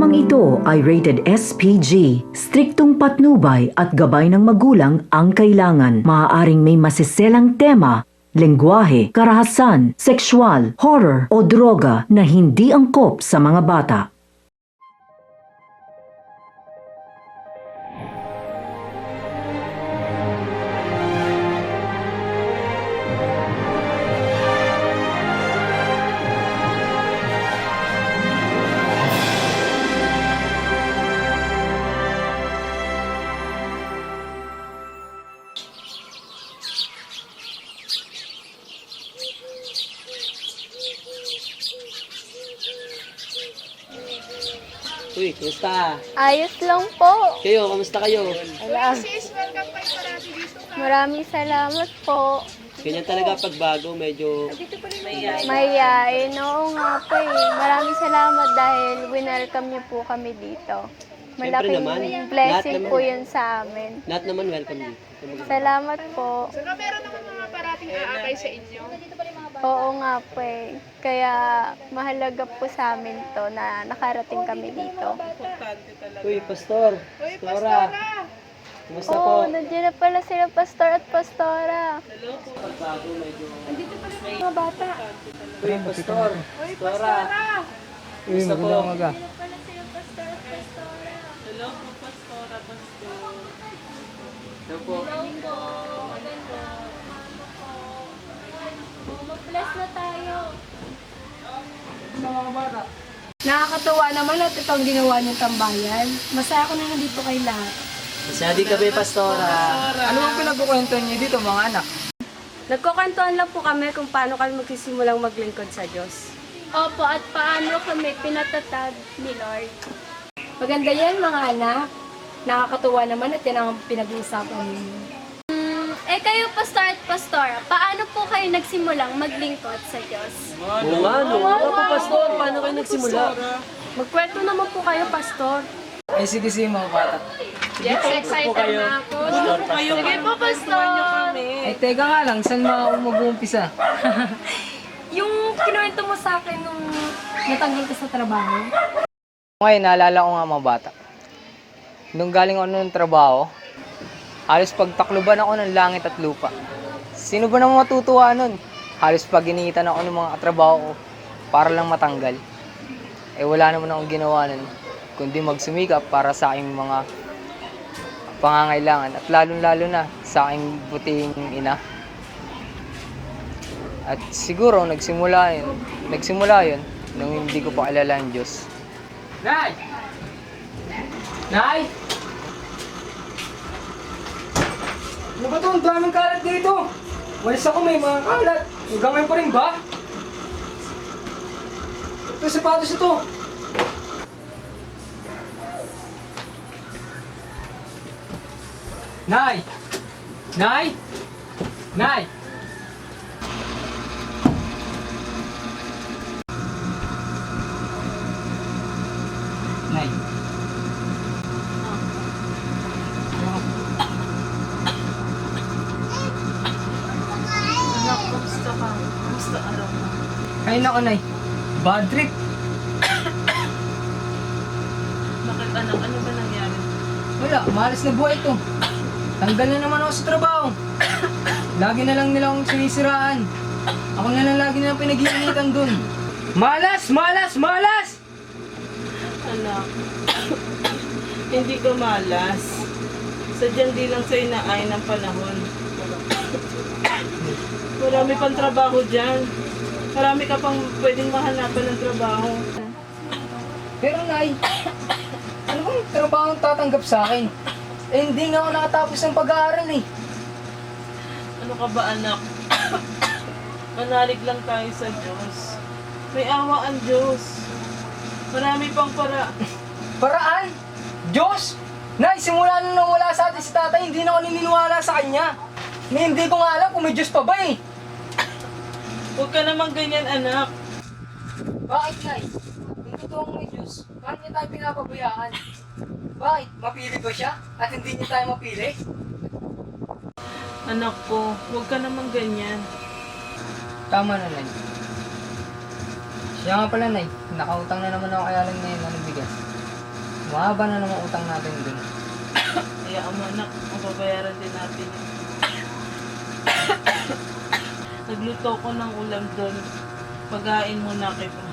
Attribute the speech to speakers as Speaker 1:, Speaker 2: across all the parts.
Speaker 1: Programang ito ay rated SPG. Striktong patnubay at gabay ng magulang ang kailangan. Maaaring may masiselang tema, lengguwahe, karahasan, sexual, horror o droga na hindi angkop sa mga bata.
Speaker 2: Uy, kumusta?
Speaker 3: Ayos lang po.
Speaker 2: Kayo, kamusta kayo?
Speaker 3: Ala. Maraming salamat po.
Speaker 2: Ganyan talaga pag bago, medyo
Speaker 3: Mayayain. Oo nga po eh. Maraming salamat dahil winelcome niyo po kami dito. Malaking
Speaker 2: naman,
Speaker 3: blessing
Speaker 2: lahat
Speaker 3: po
Speaker 2: naman.
Speaker 3: yun sa amin.
Speaker 2: lahat naman welcome dito.
Speaker 3: Salamat po.
Speaker 4: Saka meron naman mga parating aakay sa inyo.
Speaker 3: Oo nga po eh. Kaya mahalaga po sa amin to na nakarating kami dito.
Speaker 2: Uy, Pastor!
Speaker 4: Uy,
Speaker 2: Pastora!
Speaker 4: Pastora!
Speaker 2: Kumusta po?
Speaker 3: Oo, nandiyan na pala sila Pastor at Pastora.
Speaker 2: Pag bago, medyo...
Speaker 3: Mga bata.
Speaker 2: Uy, Pastor!
Speaker 4: Uy,
Speaker 2: Pastora!
Speaker 4: Pastora!
Speaker 2: Kumusta po?
Speaker 3: Nandiyan na pala sila Pastor at Pastora.
Speaker 2: Hello po.
Speaker 3: Mag-bless na tayo.
Speaker 5: Nakakatuwa naman at ito ang ginawa niyong tambayan. Masaya ako na nandito kay lahat.
Speaker 2: Masaya din kami, Pastora.
Speaker 6: Ano ang pinagkukwentuhan niyo dito, mga anak?
Speaker 5: Nagkukwentuhan lang po kami kung paano kami magsisimulang maglingkod sa Diyos.
Speaker 3: Opo, at paano kami pinatatag ni Lord.
Speaker 5: Maganda yan, mga anak. Nakakatuwa naman at yan ang pinag-uusapan ninyo.
Speaker 3: Kayo, Pastor at Pastora, paano po kayo nagsimulang maglingkod sa Diyos?
Speaker 2: Oo nga, no? Ako po, Pastor, paano kayo nagsimula?
Speaker 5: Magkwento naman po kayo, Pastor.
Speaker 6: Ay, sige, mga bata.
Speaker 3: Yes, excited na ako. Sige po, Pastor.
Speaker 6: Ay, teka nga lang, saan mag-uumpisa?
Speaker 5: Yung kinuwento mo sa akin nung natanggal ka sa trabaho.
Speaker 6: Ngayon, naalala ko nga mga bata. Nung galing ako ng trabaho, halos pagtakluban ako ng langit at lupa. Sino ba naman matutuwa nun? Halos pag-iniitan ako ng mga katrabaho ko para lang matanggal. Eh wala naman akong ginawa nun, kundi magsumikap para sa aking mga pangangailangan at lalong-lalo na sa aking buting ina. At siguro nagsimula yun nung hindi ko pa kilala ang Diyos. Nay! Nay! Ano ba ito? Ang daming kalat dito. Walis ako, may mga kalat. Hanggang ngayon pa rin ba? Ito, sapatos ito. Nay! Nay! Nay! Nay. Ay nako, Nay. Bad trip.
Speaker 4: Bakit anak? Ano ba nangyari?
Speaker 6: Wala, malas na buhay ito. Tanggal na naman ako sa trabaho. Lagi na lang nila akong sinisiraan. Ako na lang lagi nilang pinag-iinitan dun. Malas! Malas! Malas!
Speaker 4: Anak, hindi ka malas. Sadyang di lang sa'yo naay ng panahon. Marami pang trabaho dyan. Marami ka pang pwedeng mahanapan ng trabaho.
Speaker 6: Pero Nay, ano bang trabaho ang tatanggap sa akin? Eh hindi nga ako nakatapos ng pag-aaral eh.
Speaker 4: Ano ka ba, anak? Manalig lang tayo sa Diyos. May awa ang Diyos. Marami pang
Speaker 6: Paraan? Diyos? Nay, simula nung nawala sa atin si tatay, hindi na ako naniniwala sa kanya. Ni hindi ko nga alam kung may Diyos pa ba eh.
Speaker 4: Huwag ka naman ganyan, anak.
Speaker 6: Bakit, Nay? Kung totoong may Diyos, paano niya tayo pinapabayaan? Bakit? Mapili ba siya? At hindi niya tayo mapili?
Speaker 4: Anak ko, huwag ka naman ganyan.
Speaker 6: Tama na, Nay. Siya nga pala, Nay. Nakautang na naman ako kay Alan ngayon ng bigas. Mahaba na naman utang natin dun.
Speaker 4: Kaya mo anak, mababayaran din natin yun. Nagluto ko ng ulam doon. Paghain mo na kita.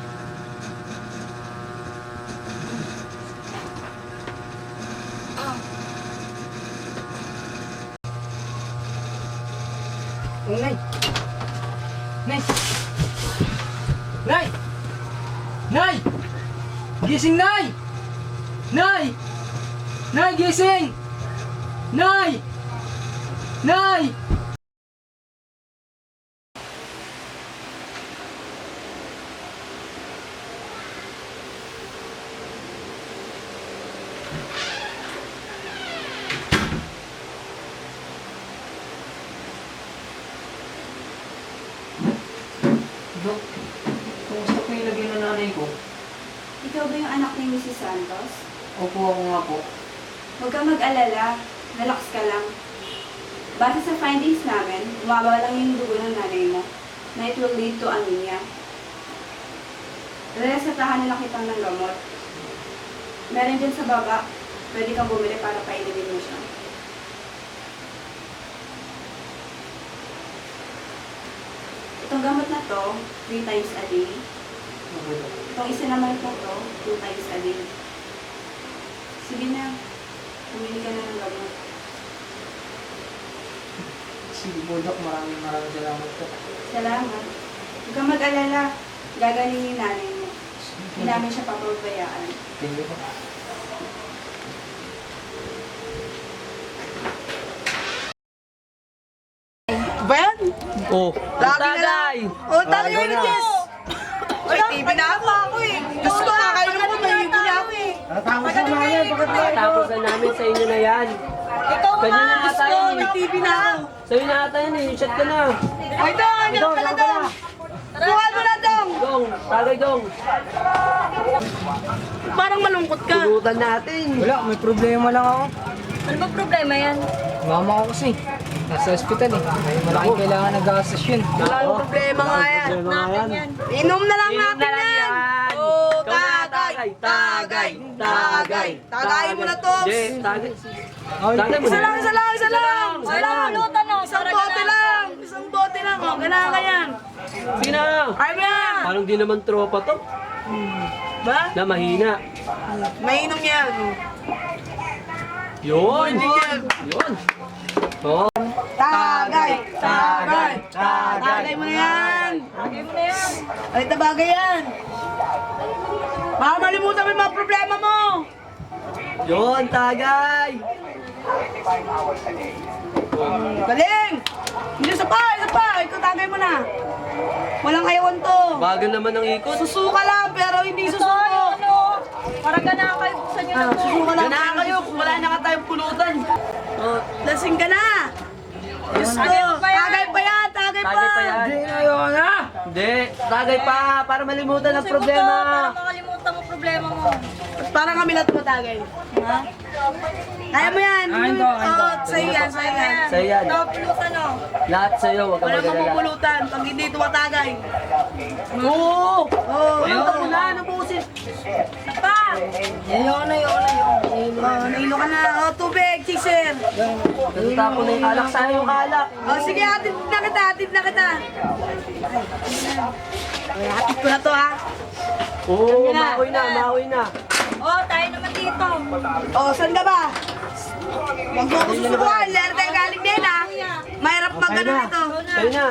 Speaker 6: Oh, Nay! Nay! Nay! Nay! Gising, Nay! Nay! Nay, gising! Nay! Nay! Dok, kumusta po yung lagay ng nanay ko?
Speaker 7: Ikaw ba yung anak ni Mrs. Santos?
Speaker 6: Opo, ako nga po.
Speaker 7: Huwag kang mag-alala. Relax ka lang. Base sa findings namin, bumaba lang yung dugo ng nanay mo na it will lead to anemia. Resetahan na lang kitang ng gamot. Meron dyan sa baba. Pwede kang bumili para pailibin mo siya. Itong gamot na to, 3 times a day. Itong isa naman po to, 2 times a day. Sige na. Pumili ka na ng gamot.
Speaker 6: Sige po, Dok. Maraming salamat po.
Speaker 7: Salamat. Huwag kang mag-alala. Gagaling yung nanay mo. Hindi namin siya papabayaan.
Speaker 6: Thank you po.
Speaker 8: Ba yan?
Speaker 6: Oh.
Speaker 2: Tagay!
Speaker 8: O, tayo yun, Jess! Ay, TV na ako eh. Diyos ko, kakainom ko, may libo na ako eh.
Speaker 2: Tapos na namin sa inyo na yan.
Speaker 8: Ikaw
Speaker 2: Ganyan
Speaker 8: nga,
Speaker 2: na
Speaker 8: Diyos
Speaker 2: tayo
Speaker 8: ko,
Speaker 2: eh.
Speaker 8: may TV na ako.
Speaker 2: Sa'yo na ata yan eh. Shot ka na.
Speaker 8: Ay, Dong, yan pala, Dong. Buwan mo na, Dong.
Speaker 2: Dong, tagay dong.
Speaker 8: Parang malungkot ka.
Speaker 2: Tugutan natin.
Speaker 6: Wala, may problema lang ako.
Speaker 7: Ano ba problema yan?
Speaker 6: Mama ko kasi. Nasa ospital eh. May malaking kailangan na gastos yun.
Speaker 8: Wala yung problema nga yan. Inom na lang natin yan. Oh, tagay, tagay, tagay. Tagay mo na, Tops.
Speaker 2: Hindi, tagay.
Speaker 6: Oh,
Speaker 2: Tagay mo
Speaker 8: Isa
Speaker 2: na.
Speaker 8: lang, isa lang, isa lang.
Speaker 2: Isa lang.
Speaker 8: Isang bote lang. Isang bote lang. Oh, kailangan ka yan.
Speaker 2: Sige na.
Speaker 8: Kaya mo yan.
Speaker 2: Parang di naman tropa to.
Speaker 8: Ba?
Speaker 2: Na mahina.
Speaker 8: Mainom yan.
Speaker 2: Yun. Yun. Oh.
Speaker 8: Tagay! Tagay! Tagay mo na yan! Ay, tabagay yan! Baka malimutan mo yung mga problema mo!
Speaker 2: Yun, tagay.
Speaker 8: Galing! Hindi, isa pa! Isa pa! Ikaw tagay mo na! Walang ayawan to!
Speaker 2: Bagal naman ang ikot.
Speaker 8: Susuka lang, pero hindi susuko!
Speaker 7: Parang ganaan kayo buksan nyo ng
Speaker 8: Susuka lang!
Speaker 2: Ganahan kayo kung wala na nga tayong pulutan.
Speaker 8: Oh, lasing ka na! Diyos ko! Tagay pa yan! Tagay pa!
Speaker 2: Tagay pa yan.
Speaker 6: Hindi na yun na!
Speaker 2: Hindi, tagay pa para malimutan ang problema.
Speaker 7: makalimutan mo problema mo.
Speaker 8: Parang kami lahat matagay. Ha? Kaya mo yan! Oo, sa'yo yan, sa'yo yan.
Speaker 2: Sa'yo yan.
Speaker 7: Pulutan o.
Speaker 2: Lahat sa'yo, huwag kang
Speaker 8: Walang
Speaker 2: mag-alala.
Speaker 8: mapupulutan pag hindi tumatagay.
Speaker 2: Oo!
Speaker 8: Oo.
Speaker 2: Pulutan mo na, nabusin.
Speaker 8: Nailo ka na. O, tubig, chaser.
Speaker 2: Natapon na yung alak sa'yo, yung alak.
Speaker 8: O, sige, atid na kita, atid na kita. Ay, atid ko na to, ha.
Speaker 2: Oo, mahoy na, mahoy na.
Speaker 7: Oh, tayo naman dito.
Speaker 8: O, saan ka ba? Huwag mo ako susubukan. Lera tayo galing din, ha. Mahirap mag-ano nito.
Speaker 2: Sa'yo na.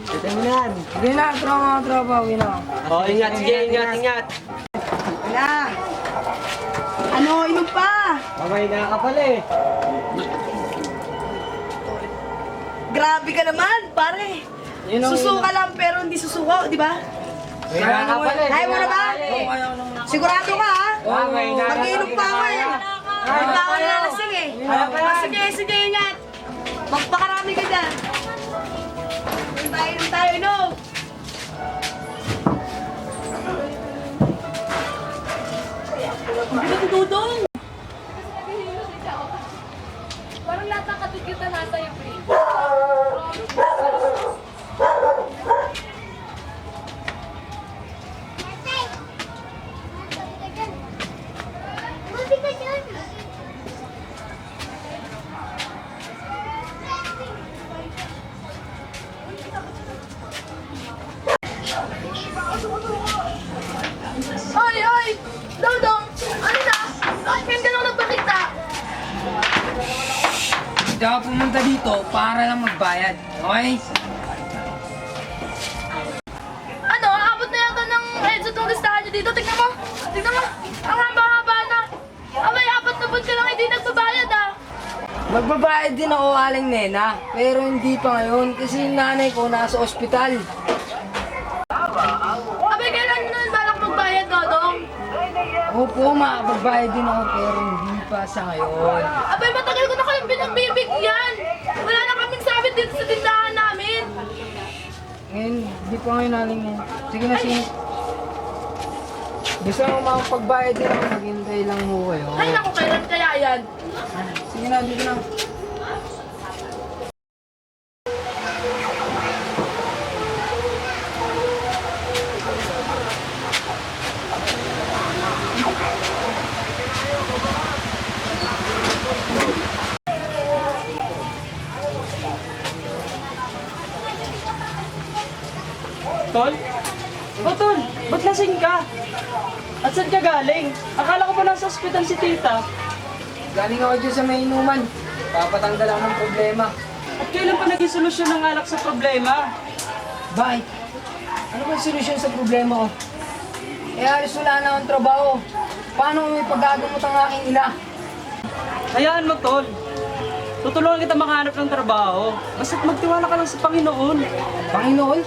Speaker 2: Sa'yo mo na yan.
Speaker 6: Hindi na, tropa, uwi na.
Speaker 2: Oh, ingat, sige, ingat, ingat.
Speaker 8: Wala. Ano, inom pa.
Speaker 2: Mamay na ka pala eh.
Speaker 8: Grabe ka naman, pare. Susuka lang pero hindi susuko, di ba?
Speaker 6: Kaya ka pala eh.
Speaker 8: Kaya mo na ba? Sigurado ka, ha? Mag-inom pa ako eh. Ay, bawal na lasing eh. Sige, sige, ingat. Magpakarami ka dyan. Inom tayo, inom. Ano dudong?
Speaker 5: Parang lahat ng katugyutan nasa yung free. Oy, oy! Dodong! Ano na? Bakit ngayon ka lang nagpakita?
Speaker 6: Hindi ako pumunta dito para lang magbayad. Okay?
Speaker 5: Ano? Aabot na yata ng headset ng listahan nyo dito. Tignan mo! Tignan mo! Ang haba-haba na! Abay, 4 na buwan ka lang hindi nagbabayad ah!
Speaker 6: Magbabayad din ako, Aling Nena. Pero hindi pa ngayon kasi yung nanay ko nasa ospital.
Speaker 5: Abay, kailan nun balak magbayad, Dodong?
Speaker 6: Opo, makapagbayad din ako pero hindi pa sa ngayon.
Speaker 5: Abay, matagal ko na kayong pinagbibigyan! Wala na kaming sabit dito sa tindahan namin!
Speaker 6: Ngayon, hindi pa ngayon, Aling Nena. Sige na, sige. Gusto mo makapagbayad din ako, maghintay lang mo kayo.
Speaker 5: Ay, naku, kailan kaya yan?
Speaker 6: Sige na, dito na.
Speaker 2: Tol? O Tol, ba't lasing ka? At saan ka galing? Akala ko pa nasa ospital si tita.
Speaker 6: Galing ako dyan sa may inuman. Papatanggal ako ng problema.
Speaker 2: At kailan pa naging solusyon ng alak sa problema?
Speaker 6: Bakit? Ano ba yung solusyon sa problema ko? Eh, halos wala na akong trabaho. Paano kung may paggagamot ang aking ina?
Speaker 2: Hayaan mo, Tol. Tutulungan kita makahanap ng trabaho. Basta't magtiwala ka lang sa Panginoon.
Speaker 6: Panginoon?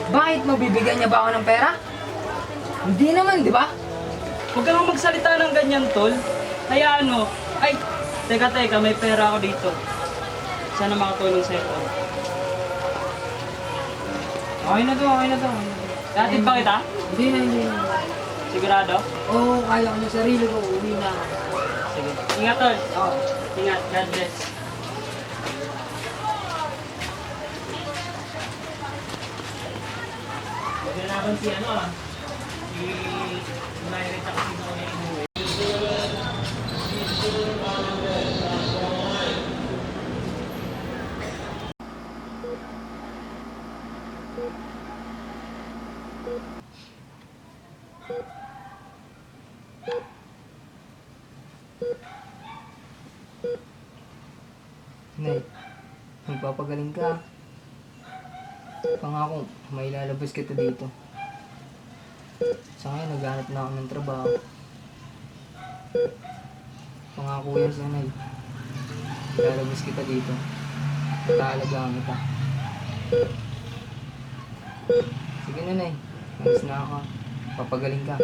Speaker 6: Bakit mabibigyan niya ba ako ng pera? Hindi naman, di ba?
Speaker 2: Huwag kang magsalita ng ganyan, Tol. Hayaan mo. Ay, teka, may pera ako dito. Sana makatulong sa'yo, Tol.
Speaker 6: Okay na to, okay na to.
Speaker 2: Hatid ba kita?
Speaker 6: Hindi na.
Speaker 2: Sigurado?
Speaker 6: Oo, kaya ko na sarili ko. Uwi na ako.
Speaker 2: Sige. Ingat, Tol.
Speaker 6: Oo.
Speaker 2: Ingat. God bless. Naganaban si si Myra at si Noe Inoue.
Speaker 6: Nay, magpapagaling ka. Pangako, may lalabas kita dito. Sa ngayon, naghanap na ako ng trabaho. Pangako yan sa Nay. Lalabas kita dito. Taalagaan kita. Sige na, Nay. Nagis na ako. Papagaling ka.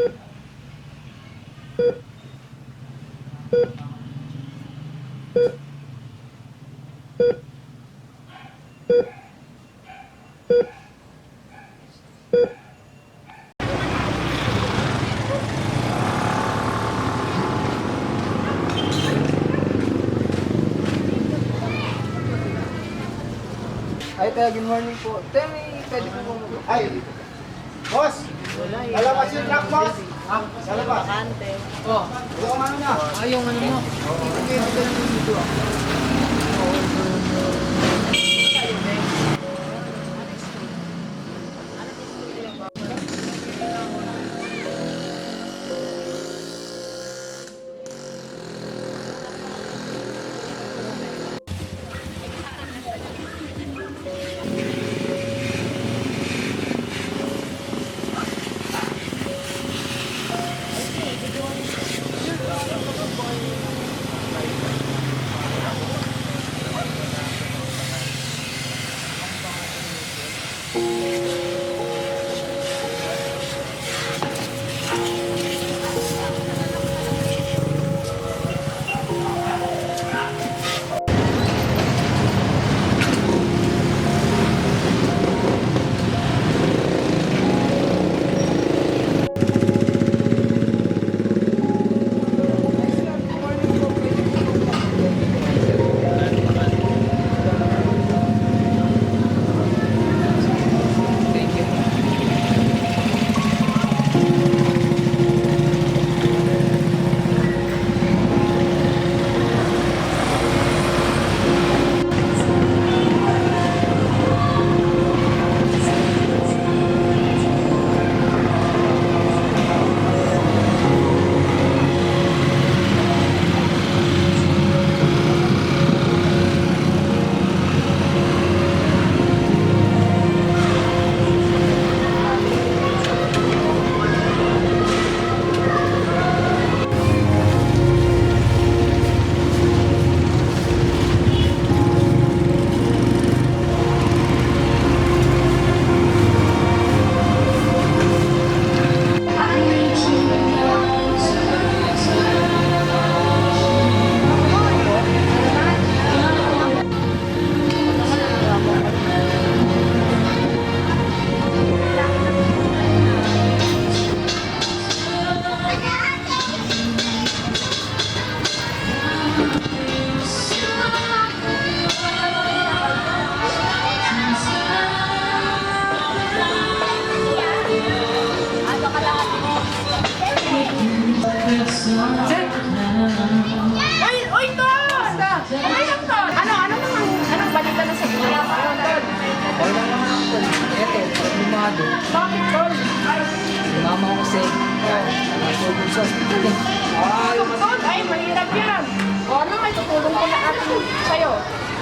Speaker 6: Ay, tayo, good morning po. Tayo, may pwede po po.
Speaker 9: Ay, boss! Lalabas yung truck, boss! Sa labas.
Speaker 6: Oh,
Speaker 9: Yung ano na.
Speaker 6: yung ano mo. Ito lang dito. nga doon.
Speaker 5: Bakit, Tol? Ay,
Speaker 6: Yung mama ko kasi, nagpulog sa hospital eh.
Speaker 5: Tol, ay, mahirap yan. O ano, may tutulong ko na atin sa'yo.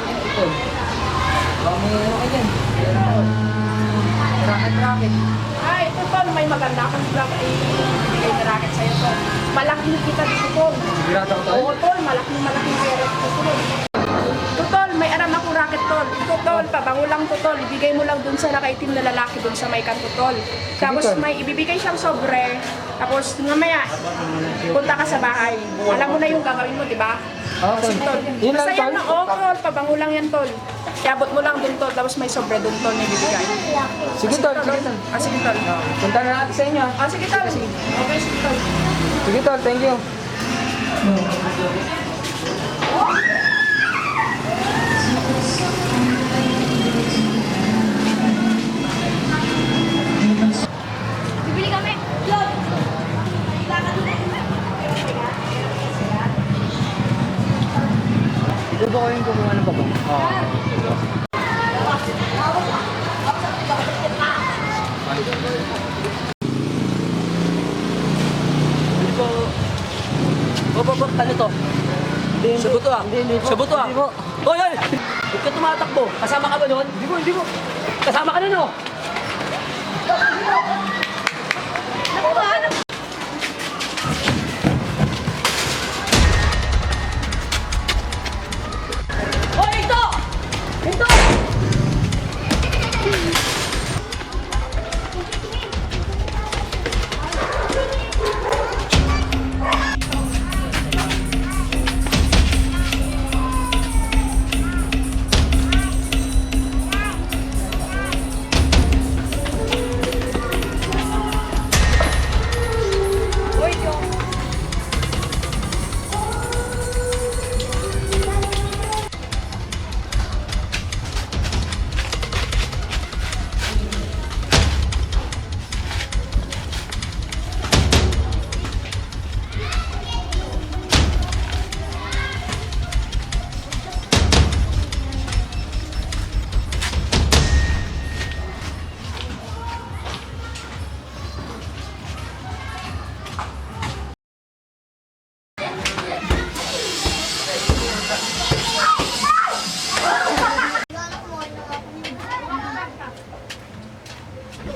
Speaker 6: Ito. Baka may ano ka dyan. Racket.
Speaker 5: Ay, ito, Tol, may maganda akong ibigay na racket sa'yo, Tol. Malaking kita dito, Tol.
Speaker 6: Sigurado ko, Tol.
Speaker 5: Oo, Tol, malaking pera dito, Tol. Ito, Tol, may aram akong racket, Tol. Ito, Tol, pabango lang to, Tol. Ibigay mo lang dun sa nakaitim na lalaki dun sa may kanto, Tol. Tapos
Speaker 6: Tol.
Speaker 5: may ibibigay siyang sobre. Tapos mamaya, punta ka sa bahay. Alam mo na yung gagawin mo, di ba?
Speaker 6: Oo, Tol.
Speaker 5: Tol.
Speaker 6: Yun lang,
Speaker 5: Basta yan
Speaker 6: Tol.
Speaker 5: na, oo, Tol. Pabango lang yan, Tol. Iabot mo lang dun, Tol. Tapos may sobre dun, Tol, na ibibigay.
Speaker 6: Sige, Tol. Sige, Tol.
Speaker 5: Ah, sige, Tol.
Speaker 6: Punta na natin sa inyo.
Speaker 5: Ah, sige, Tol. Okay, sige, Tol.
Speaker 6: Sige, Tol. Thank you.
Speaker 5: Bibili kami.
Speaker 6: Ito ba kayong kumuha ng babang?
Speaker 8: Ano to? Sabo to ah. Sabo to ah. Hoy, hoy! Huwag ka tumatakbo. Kasama ka ba nun? Hindi mo. Kasama ka nun oh. Hoy, ito! Ito!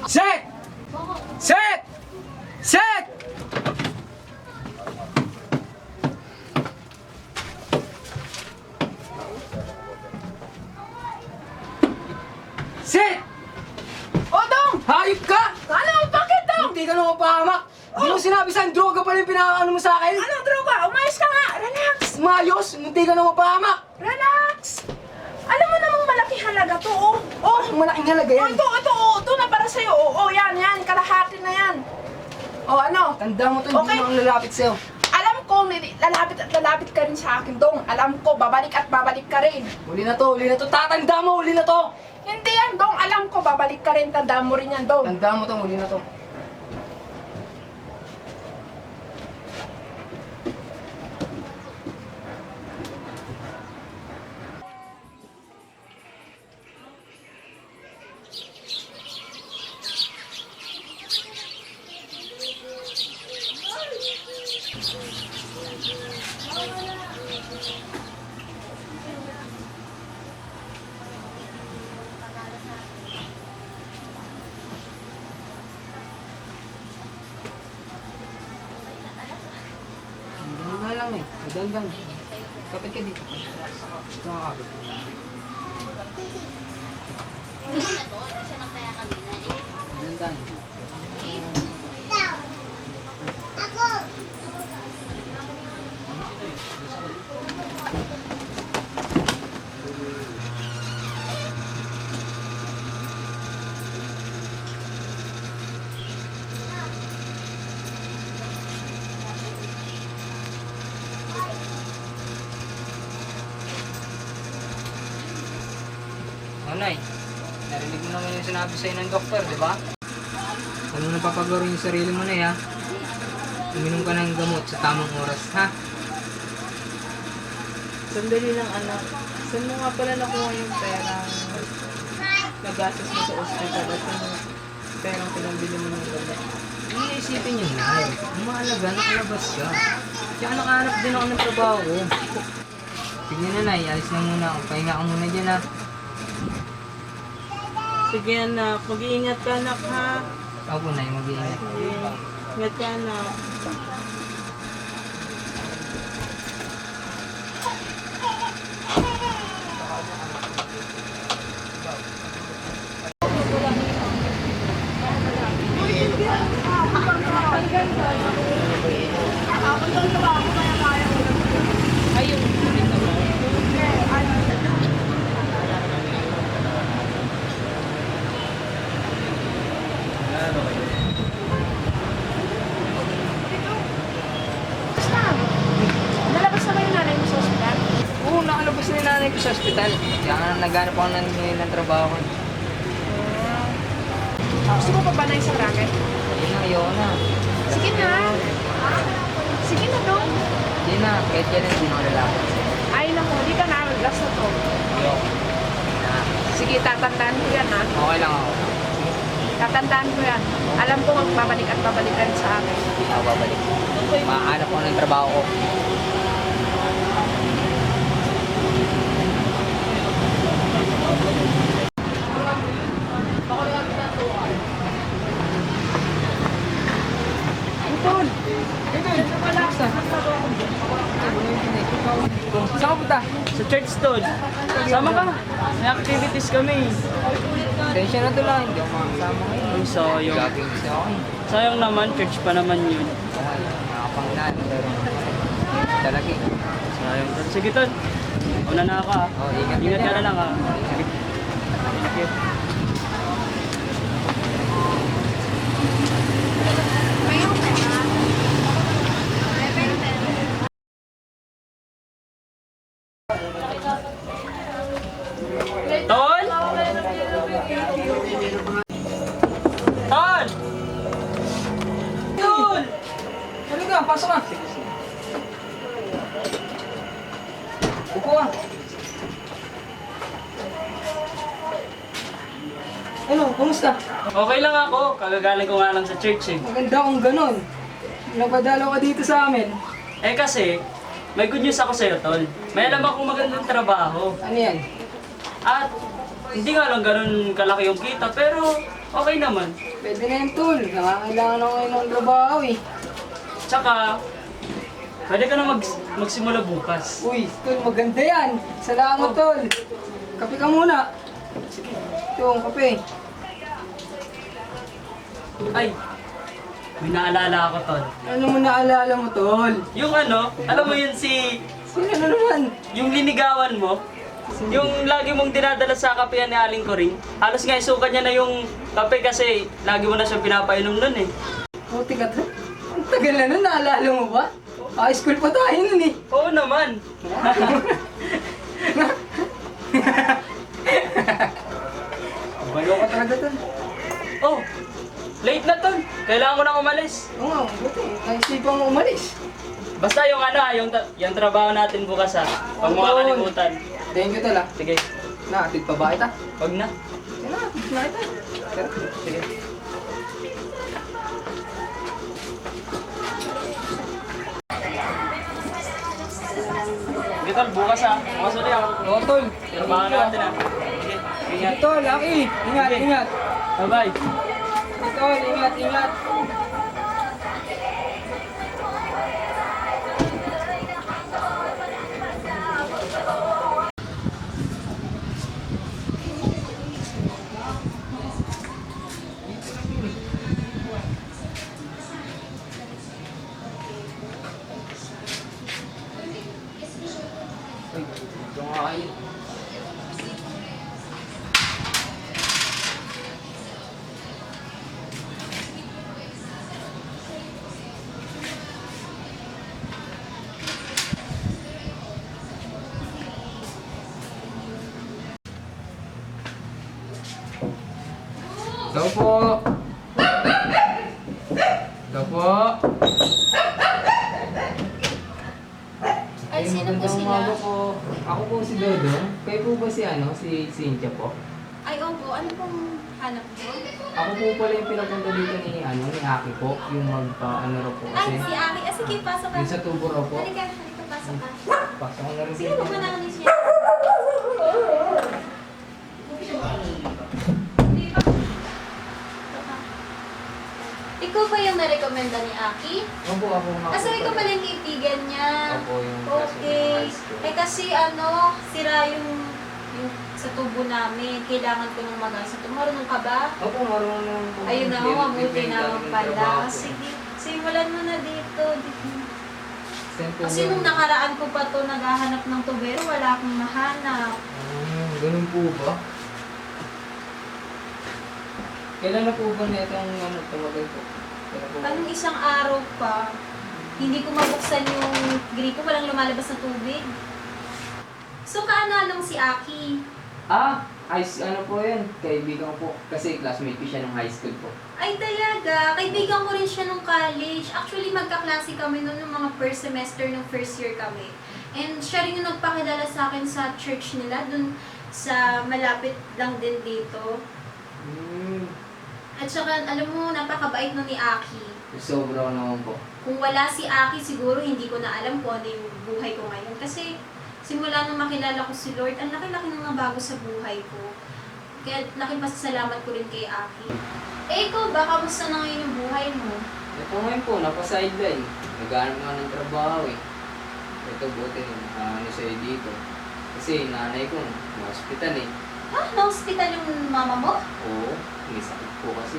Speaker 8: Set! Set! Set! Set!
Speaker 5: Odong!
Speaker 8: Hayop ka!
Speaker 5: Ano? Bakit, Dong?
Speaker 8: Hindi ka naman pahamak! Hindi mo sinabi sa'yo, droga pala yung pinakaano mo sa akin!
Speaker 5: Anong droga? Umayos ka nga! Relax!
Speaker 8: Mayos! Hindi ka naman pahamak!
Speaker 5: Relax! Alam mo namang malaki halaga to, oh. Oh,
Speaker 8: Malaking halaga
Speaker 5: oh,
Speaker 8: yan!
Speaker 5: ito na para sa'yo. Oh, yan, kalahati na yan. Oh, ano?
Speaker 8: Tanda mo to, hindi
Speaker 5: Okay.
Speaker 8: mo ang lalapit sa'yo.
Speaker 5: Alam ko, lalapit at lalapit ka rin sa akin, Dong. Alam ko, babalik at babalik ka rin.
Speaker 8: Huli na to, huli na to! Tatanda mo, huli na to!
Speaker 5: Hindi yan, Dong. Alam ko, babalik ka rin. Tandaan mo rin yan, Dong.
Speaker 8: Tanda mo to, huli na to. Ganun nga lang eh. Magandang. Kapit ka dito. Ito ang kapit. Magandang. Nanay, narinig mo naman yung sinabi sa'yo ng doktor, di ba? Ano na papagawin yung sarili mo na, ha? Uminom ka ng gamot sa tamang oras, ha?
Speaker 4: Sandali lang, anak. Saan mo nga pala nakuha yung pera nagastos mo sa ospital? At ano,
Speaker 6: perang pinambili mo ng gamot. Hindi naisipin yun, Nay. Ang mahalaga, nakalabas ka. Kaya nakahanap din ako ng trabaho ko. Sige na, Nay. Alis na muna ako. Pahinga ka muna dyan, ha.
Speaker 4: Sige anak, mag-iingat ka anak ha.
Speaker 6: Ako, Nay. Mag-iingat.
Speaker 4: Ingat ka anak.
Speaker 5: Nalabas na ba yung nanay mo sa ospital?
Speaker 6: Oo, nakalabas na yung nanay ko sa ospital. Kaya nga naghanap ako ng trabaho ko.
Speaker 5: Gusto mo pa ba na isang racket?
Speaker 6: Hindi na, ayoko na.
Speaker 5: Sige na. Sige na dong.
Speaker 6: Hindi na, kahit yan hindi na ako lalaki.
Speaker 5: Ay naku, di ka na. Last na to.
Speaker 6: Ayoko. Na,
Speaker 5: Sige, tatandaan ko yan ha.
Speaker 6: okay lang ako.
Speaker 5: Tatandaan ko yan. Alam ko magbabalik at babalikan sa akin.
Speaker 6: Hindi na ako babalik. Mahanap ako ng trabaho ko.
Speaker 5: Utol!
Speaker 6: Saan ka punta?
Speaker 2: Sa church tol. Sama ka. May activities kami.
Speaker 6: Tensya na to lang, hindi ako makakasama ngayon.
Speaker 2: Ang sayang.
Speaker 6: Gagawin kasi ako eh.
Speaker 2: Sayang naman, church pa naman yun.
Speaker 6: Okay, nakapanglaan, pero talaga eh.
Speaker 2: Sayang tol. Sige tol. Una na ako ha.
Speaker 6: Oh, ingat
Speaker 2: Ingat
Speaker 6: ka
Speaker 2: ka
Speaker 6: dyan.
Speaker 2: na lang ha. Sige. Thank you. Tol! Tol! Tol!
Speaker 6: Ano ka? Pasok ka. Upo ka. Ano? Kumusta?
Speaker 2: Okay lang ako. Kagagaling ko nga lang sa church eh.
Speaker 6: Maganda kung ganon. Napadalaw ka dito sa amin.
Speaker 2: Eh kasi, may good news ako sa'yo, Tol. May alam akong magandang trabaho.
Speaker 6: Ano yan?
Speaker 2: At hindi nga lang ganun kalaki yung kita, pero okay naman.
Speaker 6: Pwede na yan, tol. Nakakailangan ako ngayon ng trabaho eh.
Speaker 2: Tsaka, pwede ka na magsimula bukas.
Speaker 6: Uy, tol, maganda yan. Salamat, tol. Kape ka muna. Ito, ang kape.
Speaker 2: Ay, may naalala ako, Tol.
Speaker 6: Ano mo naalala mo, tol?
Speaker 2: Yung ano, alam mo yun si...
Speaker 6: Sino na naman?
Speaker 2: Yung linigawan mo, yung lagi mong dinadala sa kapehan ni Aling Coring, halos nga isuka niya na yung kape kasi lagi mo na siya pinapainom nun eh.
Speaker 6: Puti ka, tol. Ang tagal na nun, naalala mo ba? High school pa tayo nun eh.
Speaker 2: Oo naman.
Speaker 6: Balo ka talaga, tol.
Speaker 2: Oh, late na, Tol. Kailangan ko nang umalis.
Speaker 6: Oo nga, buti. Naisipan mo umalis.
Speaker 2: Basta yung ano, yung trabaho natin bukas ha. Huwag mo
Speaker 6: Oo, Tol.
Speaker 2: kakalimutan.
Speaker 6: Thank you, tol, ah.
Speaker 2: Sige,
Speaker 6: Naatid pa ba kita?
Speaker 2: wag na.
Speaker 6: Sige na, atid na kita. Tara.
Speaker 2: Sige. Sige, Tol, bukas ha. Bukas ulit ako.
Speaker 6: Oo, tol.
Speaker 2: Trabaho natin ha. Sige, ingat.
Speaker 6: Tol, Aki. Ingat,
Speaker 2: Sige.
Speaker 6: ingat.
Speaker 2: Bye-bye.
Speaker 6: Tol, ingat, ingat. Uy, ito nga kayo. Daw po. Daw po.
Speaker 3: Ay, sino po sila?
Speaker 6: Po. Ako po si Dodong. Kayo po ba si si Cynthia po?
Speaker 3: Ay, opo.
Speaker 10: Ano pong hanap mo?
Speaker 6: Ako po pala yung pinapunta dito ni Aki po, yung magpa-ano raw po
Speaker 10: Ay,
Speaker 6: kasi.
Speaker 10: si Aki. Ah, sige, pasok ka.
Speaker 6: Yung sa tubo raw po.
Speaker 10: Halika, pasok ka.
Speaker 6: Pasok ko na rin
Speaker 10: Sige,
Speaker 6: dito.
Speaker 10: magmanahan siya. Ikaw ba yung narekomenda ni Aki?
Speaker 6: Opo, ako nga.
Speaker 10: Ah, so
Speaker 6: po
Speaker 10: ikaw
Speaker 6: pala.
Speaker 10: pala yung kaibigan niya.
Speaker 6: Opo, yung
Speaker 10: Okay.
Speaker 6: high school.
Speaker 10: Eh kasi sira yung sa tubo namin. Kailangan ko nung mag-ayos sa tubo. Marunong ka ba?
Speaker 6: Opo, marunong po.
Speaker 10: Ayun na, mabuti naman pala.
Speaker 6: Trabaho po.
Speaker 10: Sige, simulan mo na dito.
Speaker 6: Saan po
Speaker 10: Kasi
Speaker 6: ba?
Speaker 10: nung nakaraan ko pa to naghahanap ng tubero, wala akong mahanap.
Speaker 6: Ganun po ba? Kailan na po ba na itong tumagal po? Kailan po ba?
Speaker 10: Anong isang araw pa, hindi ko mabuksan yung gripo, walang lumalabas na tubig. So, kaano si Aki?
Speaker 6: Ano po yan? Kaibigan ko po. Kasi classmate ko siya nung high school po.
Speaker 10: Ay, talaga. Kaibigan ko rin siya nung college. Actually, magkaklase kami noon ng mga first semester, nung first year kami. And siya rin yung nagpakilala sa akin sa church nila, dun sa malapit lang din dito. At saka, alam mo, napakabait nun ni Aki.
Speaker 6: Sobra naman po.
Speaker 10: Kung wala si Aki, siguro hindi ko na alam kung ano yung buhay ko ngayon. Kasi simula nung makilala ko si Lord, ang laki-laki nang nabago sa buhay ko. Kaya laking pasasalamat ko rin kay Aki. Eh ikaw ba, kamusta na ngayon yung buhay mo?
Speaker 6: Ito ngayon po, napasideline. Naghanap nga ng trabaho eh. Ito buti sa'yo dito. Kasi nanay ko, na-hospital eh.
Speaker 10: Ha? Na-hospital yung mama mo?
Speaker 6: Oo, may sakit po kasi.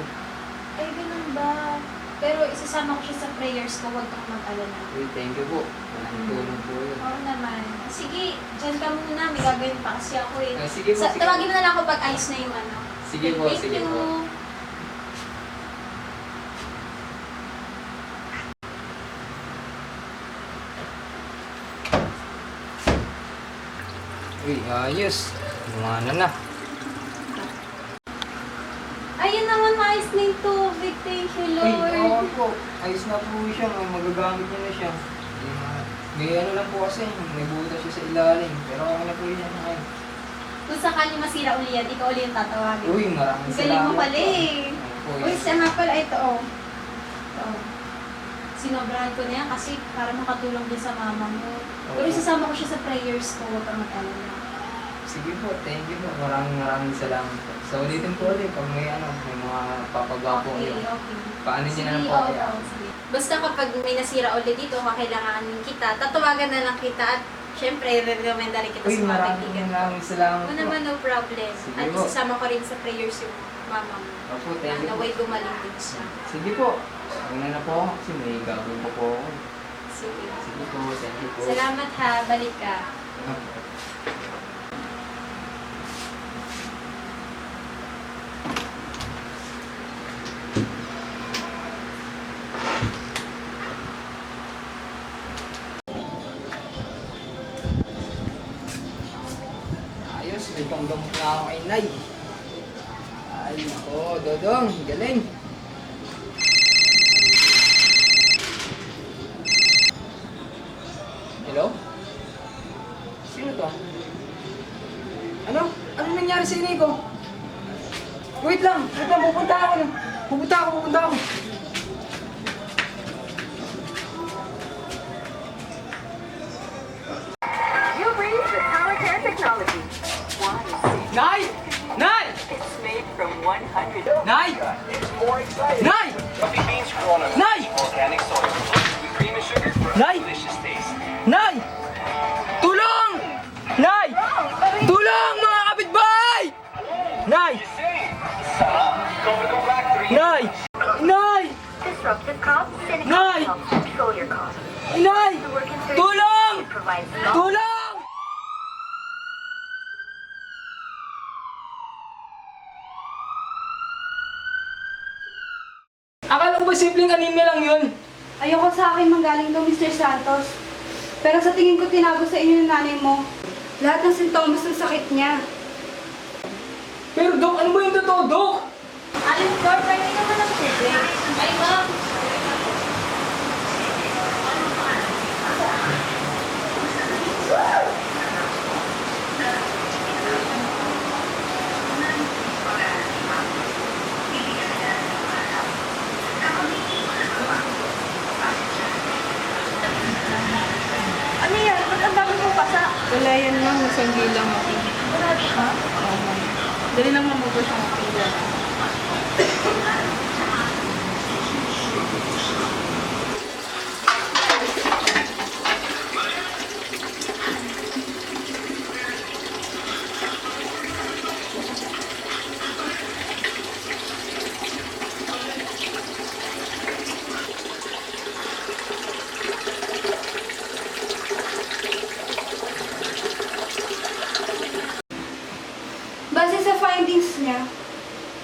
Speaker 10: Ay, ganun ba? Pero isasama ko siya sa prayers ko, huwag kang mag-alala.
Speaker 6: Uy, thank you po. Walang tulong po yun.
Speaker 10: Oo naman. Sige, dyan ka muna. May gagawin pa kasi ako eh.
Speaker 6: Sige po, sige.
Speaker 10: Tawagin mo na lang ako pag ayos na yung ano.
Speaker 6: Sige po,
Speaker 10: Thank
Speaker 6: sige
Speaker 10: you.
Speaker 6: po. Uy, ayos. Lumana na.
Speaker 10: Ayun naman, maayos na yung tubig. Thank you,
Speaker 6: Uy,
Speaker 10: Lord.
Speaker 6: oo po. Ayos na po siya. Magagamit niya na siya. May ano lang po kasi, may butas siya sa ilalim. Pero okay na po yun ngayon.
Speaker 10: Kung sakali masira uli yan, ikaw uli yung tatawagin.
Speaker 6: Uy, maraming
Speaker 10: Ang galing mo
Speaker 6: salamat
Speaker 10: pala
Speaker 6: po.
Speaker 10: eh.
Speaker 6: Opo,
Speaker 10: Uy,
Speaker 6: yun.
Speaker 10: siya nga pala, ito oh. Ito. Sinobrahan ko na yan kasi para makatulong din sa mama mo. Pero
Speaker 6: Oo.
Speaker 10: isasama ko siya sa prayers ko, huwag kang mag-alala.
Speaker 6: Sige po, thank you po. Maraming salamat po. So, ulitin po ulit pag may may mga papagawa po
Speaker 10: Okay,
Speaker 6: kayo.
Speaker 10: okay.
Speaker 6: Paano niyo na lang
Speaker 10: Sige,
Speaker 6: po
Speaker 10: oo,
Speaker 6: kaya?
Speaker 10: oo, sige. Basta kapag may nasira ulit dito, kakailanganin kita, tatawagan na lang kita at syempre, re-recommenda rin kita
Speaker 6: Uy,
Speaker 10: sa mga kaibigan.
Speaker 6: maraming salamat
Speaker 10: Oo
Speaker 6: po.
Speaker 10: naman, no problem.
Speaker 6: Sige
Speaker 10: At
Speaker 6: po.
Speaker 10: isasama ko rin sa prayers yung mama mo.
Speaker 6: Opo, thank you po.
Speaker 10: Naway gumaling din siya.
Speaker 6: Sige po. Una na po ako kasi may gagawin pa po ako.
Speaker 10: Sige.
Speaker 6: Sige po, thank you po.
Speaker 10: Salamat ha, balik ka.
Speaker 6: Opo. Ayos, may panggamot na ako kay Nay. Ay, nako, Dodong, galing. Hello? Sino to? Ano? Ano nangyari sa Inigo? Wait lang, pupunta ako. Pupunta ako.
Speaker 1: You've reached the Tower Care Technology.
Speaker 6: Nay! Nay!
Speaker 1: It's made from 100.
Speaker 6: Nay!
Speaker 9: More exciting.
Speaker 6: Nay!
Speaker 9: Coffee beans grown on
Speaker 6: Nay!
Speaker 9: organic soil. With cream and sugar for a
Speaker 6: Nay!
Speaker 9: delicious taste.
Speaker 6: Nay! Tulong! Nay! Tulong mga kapitbahay! Nay!
Speaker 9: Coca Black 3.
Speaker 6: Nay! Nay!
Speaker 1: Disruptive cough, cynical
Speaker 6: Nay!
Speaker 1: cough, control your cough.
Speaker 6: Nay!
Speaker 1: The work in surgery
Speaker 6: Tulong!
Speaker 1: provides
Speaker 6: Tulong! Akala ko ba simpleng anemia lang yun?
Speaker 5: Ayoko sa akin manggaling to, Mr. Santos. Pero sa tingin ko tinago sa inyo ng nanay mo. Lahat ng sintomas ng sakit niya.
Speaker 6: Pero Dok, ano ba yung totoo, Dok?
Speaker 10: Aling Flor, pwede naman ang tubig. Ay, ma'am.
Speaker 4: Wala yan ma'am, nasanggi lang ako. Ha? Oo ma'am. Dali lang ma'am, mag-brush ang aking dyan.
Speaker 7: Base sa findings niya,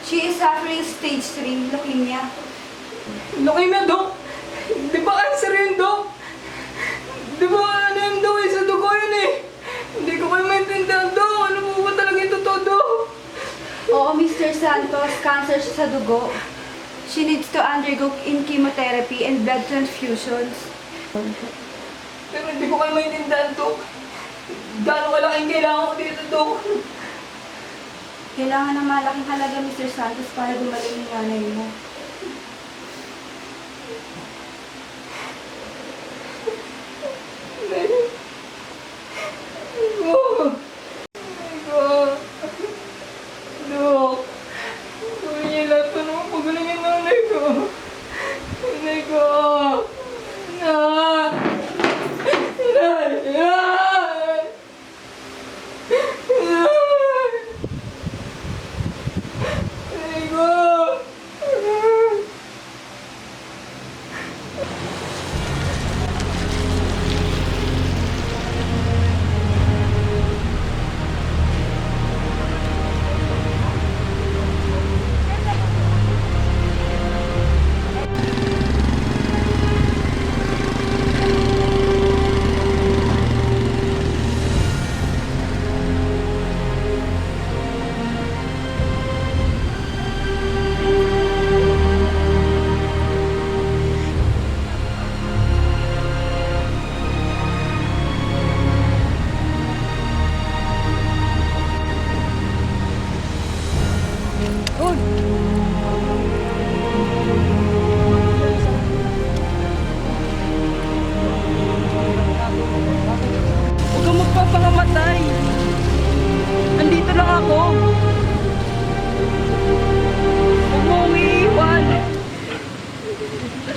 Speaker 7: she is suffering stage 3 leukemia.
Speaker 4: Leukemia, Dok? Di ba cancer yun, Dok? Di ba ano yung Dok? Sa dugo yun eh. Hindi ko kayo maintindihan, Dok. Ano po ba talaga yung totoo, Dok?
Speaker 7: Oo, Mr. Santos, cancer siya sa dugo. She needs to undergo in chemotherapy and blood transfusions.
Speaker 4: Pero hindi ko kayo maintindihan, Dok. Gano'ng kalaking kailangan ko dito, Dok?
Speaker 7: Kailangan ng malaking halaga, Mr. Santos, para gumaling yung nanay mo.
Speaker 4: Dok, gawin niyo lahat pa naman pagaling yung nanay ko. Nanay ko! Nak! Nanay! Nanay! Nanay ko! Huwag kang magpapangamatay. Andito lang ako. Huwag mo akong iiwan.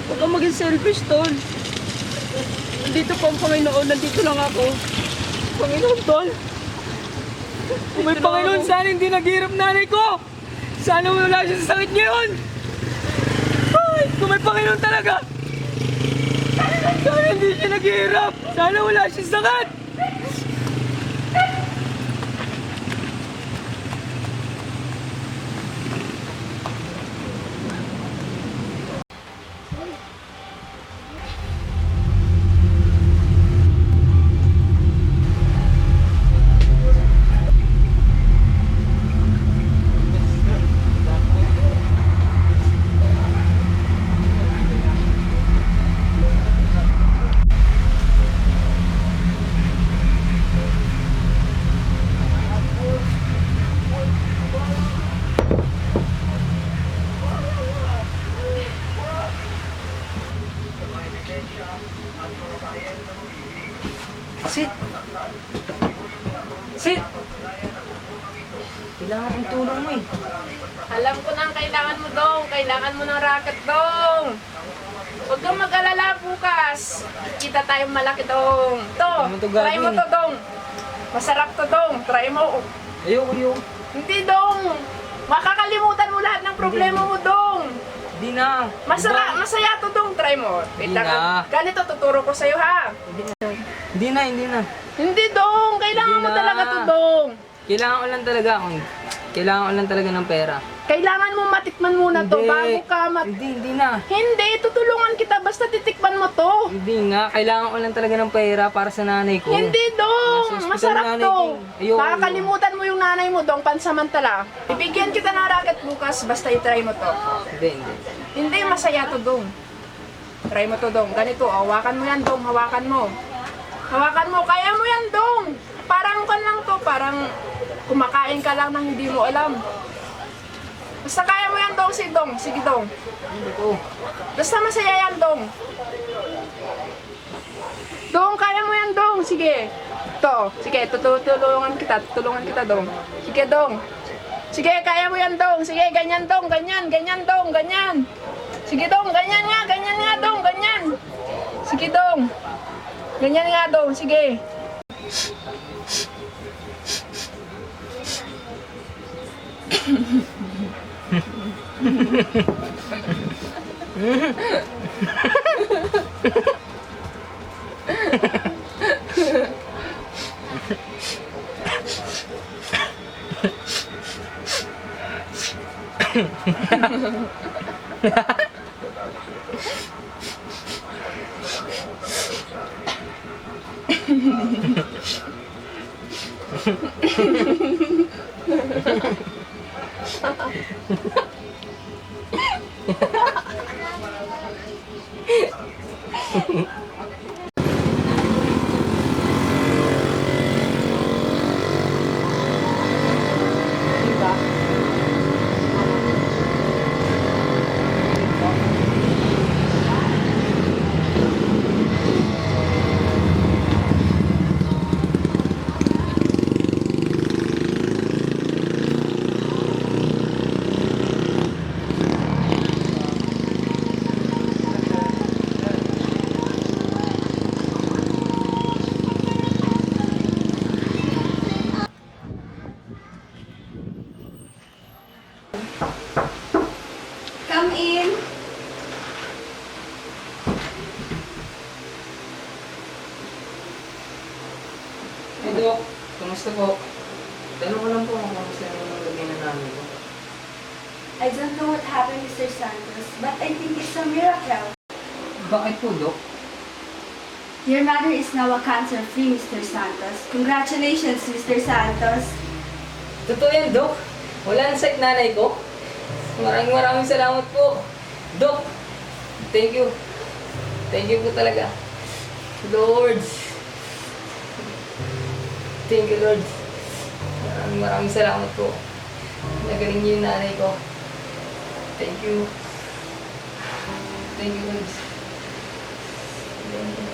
Speaker 4: Huwag kang maging selfish, Tol. Andito pa ang Panginoon. Nandito lang ako. Panginoon, Tol. Kung may Panginoon, sana hindi naghihirap nanay ko. Sana wala siya sa sakit ngayon. Ay, kung may Panginoon talaga. Sana hindi siya naghihirap. Sana wala siya sa sakit. Sit! Sit! Kailangan kong tulong mo eh.
Speaker 5: Alam ko na ang kailangan mo, Dong. Kailangan mo ng racket, Dong. Huwag kang mag-alala bukas. Kita tayong malaki, Dong. To,
Speaker 6: Ano to
Speaker 5: try mo
Speaker 6: gagawin?
Speaker 5: to, Dong. Masarap to, Dong. Try mo.
Speaker 6: Ayoko.
Speaker 5: Hindi, Dong. Makakalimutan mo lahat ng problema mo, Dong.
Speaker 6: Hindi na.
Speaker 5: Masaya to, Dong. Try mo. Wait
Speaker 6: Hindi
Speaker 5: lang.
Speaker 6: na.
Speaker 5: Ganito, tuturo ko sa'yo, ha?
Speaker 6: Hindi na.
Speaker 5: Hindi, Dong. Kailangan
Speaker 6: Hindi
Speaker 5: mo
Speaker 6: na.
Speaker 5: talaga to, Dong.
Speaker 6: Kailangan ko lang talaga ng pera.
Speaker 5: Kailangan mo matikman muna to
Speaker 6: Hindi.
Speaker 5: bago ka
Speaker 6: Hindi na.
Speaker 5: Hindi, tutulungan kita. Basta titikman mo to.
Speaker 6: Hindi nga. Kailangan ko lang talaga ng pera para sa nanay ko.
Speaker 5: Hindi, Dong!
Speaker 6: Nasa ospital
Speaker 5: Masarap
Speaker 6: nanay
Speaker 5: to!
Speaker 6: ko. Ayoko.
Speaker 5: Makakalimutan mo yung nanay mo, Dong, pansamantala. Bibigyan kita ng racket bukas, basta itry mo to.
Speaker 6: Hindi.
Speaker 5: Hindi, masaya to, Dong. Try mo to, Dong. Ganito, hawakan mo yan, Dong. Hawakan mo. Hawakan mo. Kaya mo yan, Dong. Parang kan lang to. Parang kumakain ka lang nang hindi mo alam. Basta kaya mo yan, Dong. Sige, Dong.
Speaker 6: Hindi ko.
Speaker 5: Basta masaya yan, Dong. Dong, kaya mo yan, Dong. Sige. Ito, oh. Sige, tutulungan kita, Dong. Sige, Dong. Sige, kaya mo yan, Dong. Sige, ganyan, Dong. Ganyan, Dong. Ganyan. Sige, Dong. Ganyan nga, Dong. Ganyan. Sige, Dong. Ganyan nga, Dong. Sige.
Speaker 7: Come in.
Speaker 6: Hey, Dok. Kamusta po? Tanong ko lang po kung kamusta yung nalagay na namin ko.
Speaker 7: I don't know what happened, Mr. Santos, but I think it's a miracle.
Speaker 6: Bakit po, Dok?
Speaker 7: Your mother is now a cancer-free, Mr. Santos. Congratulations, Mr. Santos.
Speaker 6: Totoo yan, Dok. Wala nang sakit nanay ko. Maraming salamat po. Dok, thank you. Thank you po talaga. Lord. Thank you, Lord. Maraming salamat po. Nagaling niyo yung nanay ko. Thank you. Thank you, Lord. Thank you.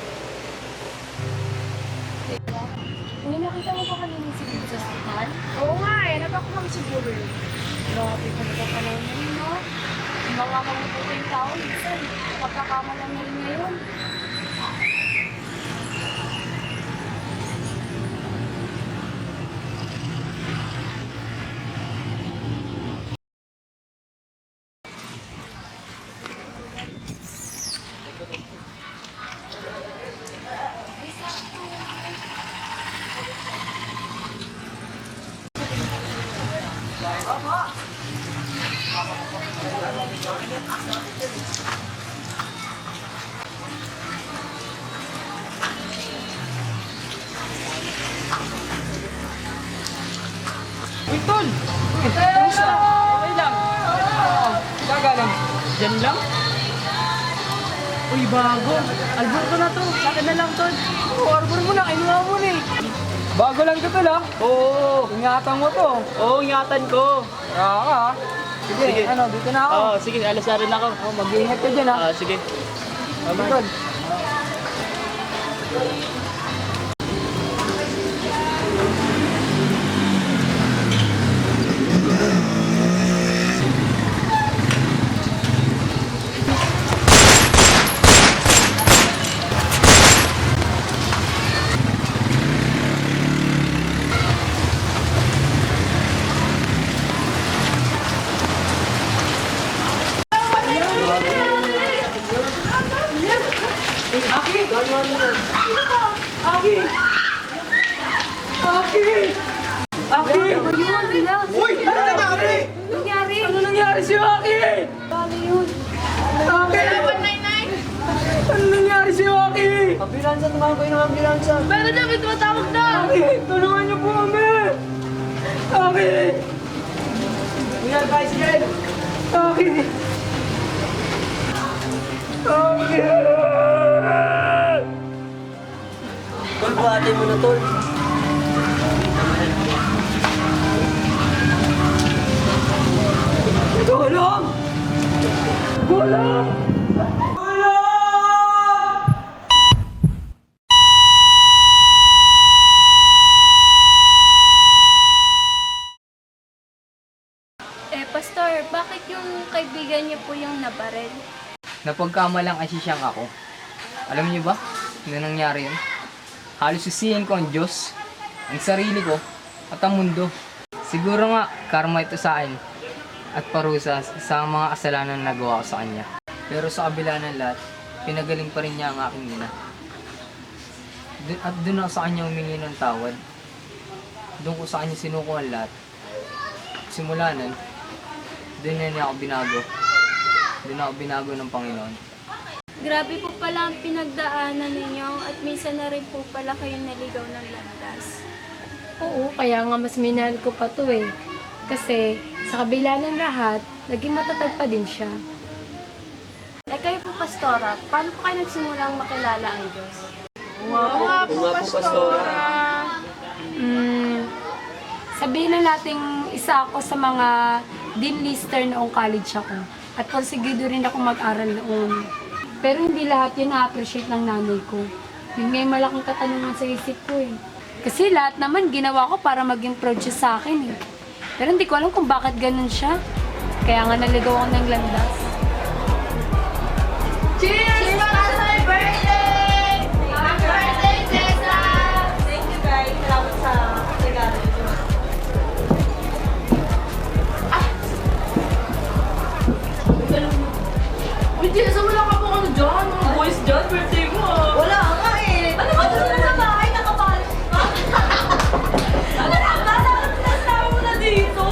Speaker 10: May nakita mo ba kanina si Bibi sa hospital?
Speaker 5: Oo nga, nabak lang siguro yun.
Speaker 10: Grabe ka na panahon na yun, no? Yung mga mabubuting tao, minsan, pagkakamalan na rin ngayon.
Speaker 2: Uy, Tol! Kamusta? Okay lang.
Speaker 6: Gagalang.
Speaker 2: Diyan lang? Uy, bago. Album ko na to. Akin na lang, Tol.
Speaker 6: Arbor mo na, kinuha mo na eh. Bago lang ito, Tol, ha?
Speaker 2: Oo.
Speaker 6: Ingatan mo to.
Speaker 2: Oo, ingatan ko.
Speaker 6: Kaya ka, ha? Sige,
Speaker 2: Sige.
Speaker 6: ano, dito na ako.
Speaker 2: Oo, sige. Alas na rin ako.
Speaker 6: Oh, mag-iingat ka dyan, ha?
Speaker 2: Sige.
Speaker 6: Sige, Tol.
Speaker 9: Uy! Ano nangyari?
Speaker 6: Ano nangyari si Waki? Waki! Ano nangyari si Waki?
Speaker 8: Ambulansya, tumawag kayo ng ambulansya.
Speaker 6: Pero David, tumatawag na! Waki! Tulungan niyo po kami! Waki!
Speaker 8: We are bicycle.
Speaker 6: Waki! Waki!
Speaker 8: Tol, buhatin mo na, tol.
Speaker 6: Tulong! Tulong! Tulong! pagkamalang asisiyang ako. Alam niyo ba, ano nangyari yun? Halos sisihin ko ang Diyos, ang sarili ko, at ang mundo. Siguro nga, karma ito sa akin at parusa sa mga kasalanan na nagawa ko sa Kanya. Pero sa kabila ng lahat, pinagaling pa rin niya ang aking ina. At doon ako sa Kanya humingi ng tawad. Doon ko sa Kanya sinuko ang lahat. Simula nun, doon na niya ako binago. Doon ako binago ng Panginoon.
Speaker 3: Grabe po pala ang pinagdaanan ninyo at minsan na rin po pala kayong naligaw ng landas.
Speaker 11: Oo, kaya nga mas minahal ko pa to eh. Kasi sa kabila ng lahat, naging matatag pa din siya.
Speaker 3: Eh kayo po, Pastora, paano po kayo nagsimulang makilala ang Diyos?
Speaker 11: Sabihin na nating isa ako sa mga dean lister noong college ako. At konsigido rin ako mag-aral noon. Pero hindi lahat yun na-appreciate ng nanay ko. Yun nga yung malaking katanungan sa isip ko eh. Kasi lahat naman ginawa ko para maging proud siya sa akin eh. Pero hindi ko alam kung bakit ganun siya. Kaya nga naligaw ako ng landas.
Speaker 3: Cheers! Para sa my birthday! Happy birthday, Tessa!
Speaker 7: Thank you guys. Salamat sa regalo nyo.
Speaker 4: Uy, Jessa, wala ka pong ano dyan? Mga boys dyan, birthday mo ah.
Speaker 7: Wala nga eh. Ano ba doon sa bahay? Nakapalis pa. Ano na ba? Nasama mo na dito.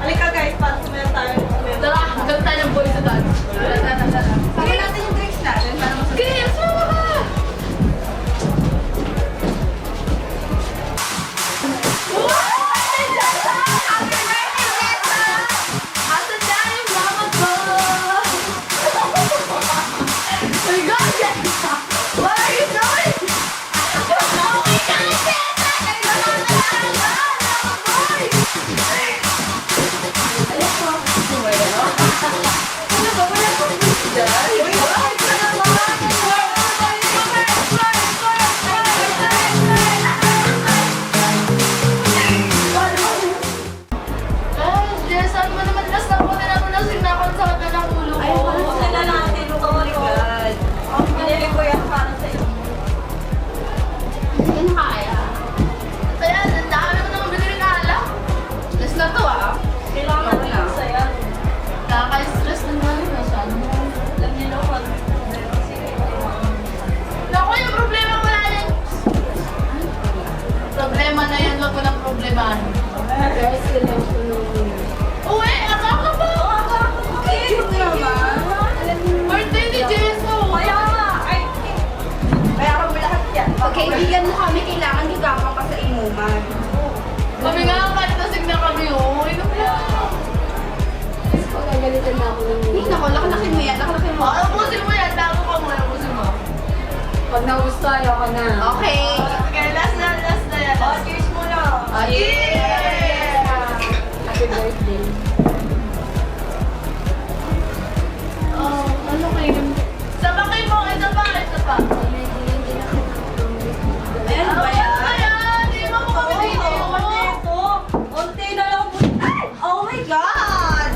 Speaker 7: Halika guys, para sumaya tayo.
Speaker 4: Tara, maganda tayo ng boys sa dance.
Speaker 7: Tara. Sabi natin yung drinks natin para masaya.
Speaker 4: Okay, asama ka!
Speaker 7: Kaibigan mo kami, kailangan higapan pa sa inuman.
Speaker 4: Kami nga, kahit nasig na kami, oh. Ino ba?
Speaker 11: Pagagalitan na ako ng
Speaker 7: Hindi, laki-laki mo yan, laki-laki mo.
Speaker 4: Ubusin mo yan, bago ka muna, ubusin mo.
Speaker 11: Pag nagusto, ayaw ka na.
Speaker 7: Okay.
Speaker 4: Okay, last na yan.
Speaker 7: Oh, cheers muna.
Speaker 4: Cheers!
Speaker 11: Happy birthday.
Speaker 4: Ano kayo? Sabakay mo, isa pa.
Speaker 7: Ayan ba yan?
Speaker 4: Ayan, di mo mo kami dito.
Speaker 7: Unti na lang po. Ay! Oh my God!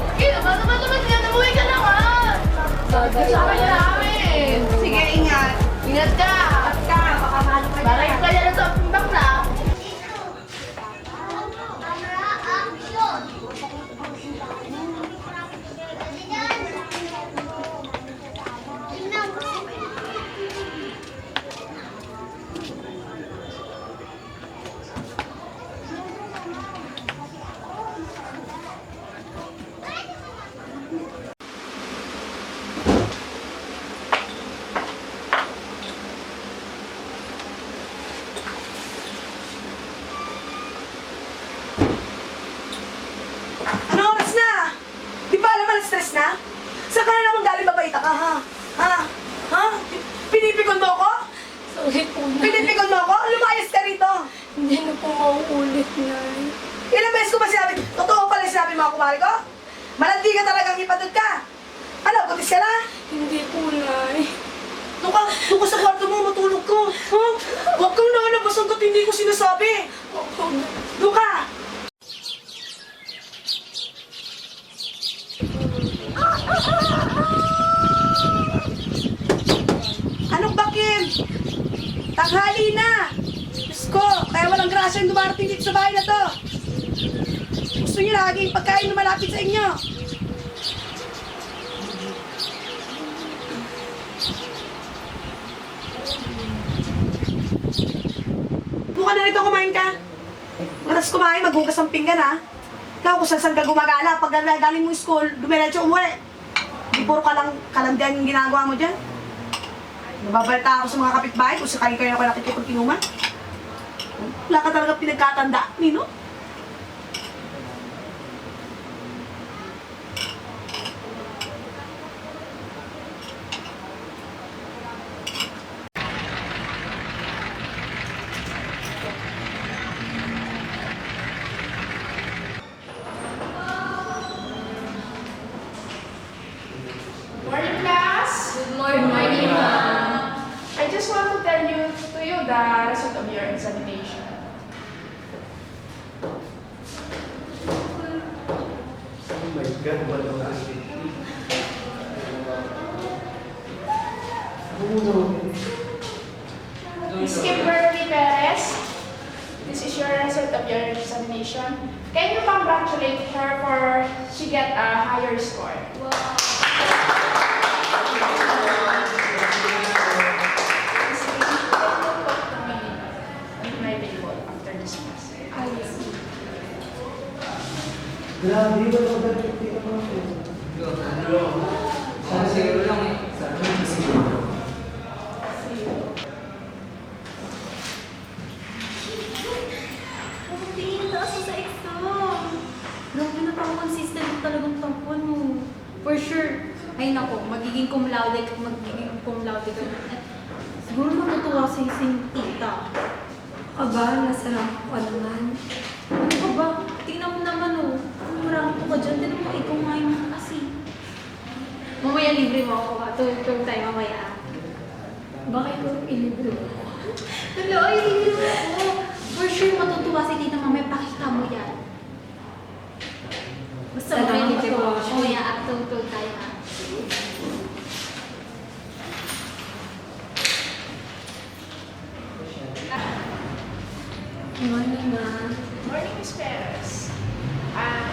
Speaker 4: Naman yan, umuwi ka na nga. Sabi na namin.
Speaker 7: Sige, ingat.
Speaker 4: Ingat ka.
Speaker 7: Baka mahalo ka
Speaker 4: Bakit
Speaker 7: dyan.
Speaker 4: kaya na sa bakla?
Speaker 8: Ano oras na? Di ba alam ang stress na? Saan ka na naman galing babaita ka, ha? Ha? Pinipikon mo ako?
Speaker 11: Sorry po, Nay.
Speaker 8: Pinipikon mo ako? Lumayas ka rito!
Speaker 11: Hindi na po mauulit, Nay.
Speaker 8: Ilang beses ko ba sinabi? Totoo pala yung sinabi mga kumari ko? Malandi ka talagang ipadod ka! Ano, butis ka na?
Speaker 11: Hindi po, Nay.
Speaker 8: Doon ka sa kwarto mo, matulog ko. Ha? Huwag kang lalabas hanggat hindi ko sinasabi. Doon ka! Kim! Tanghali na! Diyos ko, kaya walang grasya yung dumarating dito sa bahay na to. Gusto niyo laging pagkain na malapit sa inyo. Buka na rito, kumain ka. Matas kumain, maghugas ang pinggan ha. Ikaw kung saan ka gumagala, pag galing mo school, dumiretso umuwi. Di puro kalandian yung ginagawa mo dyan. Nababalita ako sa mga kapitbahay kung sakali kayo ako nakikipag-inuman. Wala ka talaga pinagkatanda, Nino.
Speaker 5: Morning, class. Good morning, ma'am. I just want to tell you the result of your examination. Miss Kimberly Perez, this is your result of your examination. Can you congratulate her for she get a higher score? My table after this class.
Speaker 9: Grabe, wala ba ito?
Speaker 6: Sana zero lang eh.
Speaker 10: Tingin taas mo sa exam. Grabe na parang consistent yung talagang tampuan mo. For sure. Ay nako, magiging cum laude ka. Siguro matutuwa sa isang tita.
Speaker 11: Aba, nasarap ko naman.
Speaker 10: Ano ka ba? Tingnan mo naman oh. Kung marami ko ka dyan, din mo ikaw ngayon mo kasi. Mamaya libre mo ako ha. Tuwag tayo mamaya.
Speaker 11: Bakit ko ilibre mo?
Speaker 10: Tuloy, libre ako. For sure matutuwa si tita mamaya. Pakita mo yan. Basta
Speaker 11: Salamat
Speaker 10: mamaya libre mo
Speaker 11: po.
Speaker 10: ako. Mamaya at tuwag tayo ha.
Speaker 11: Morning, ma.
Speaker 5: Morning, Miss Perez.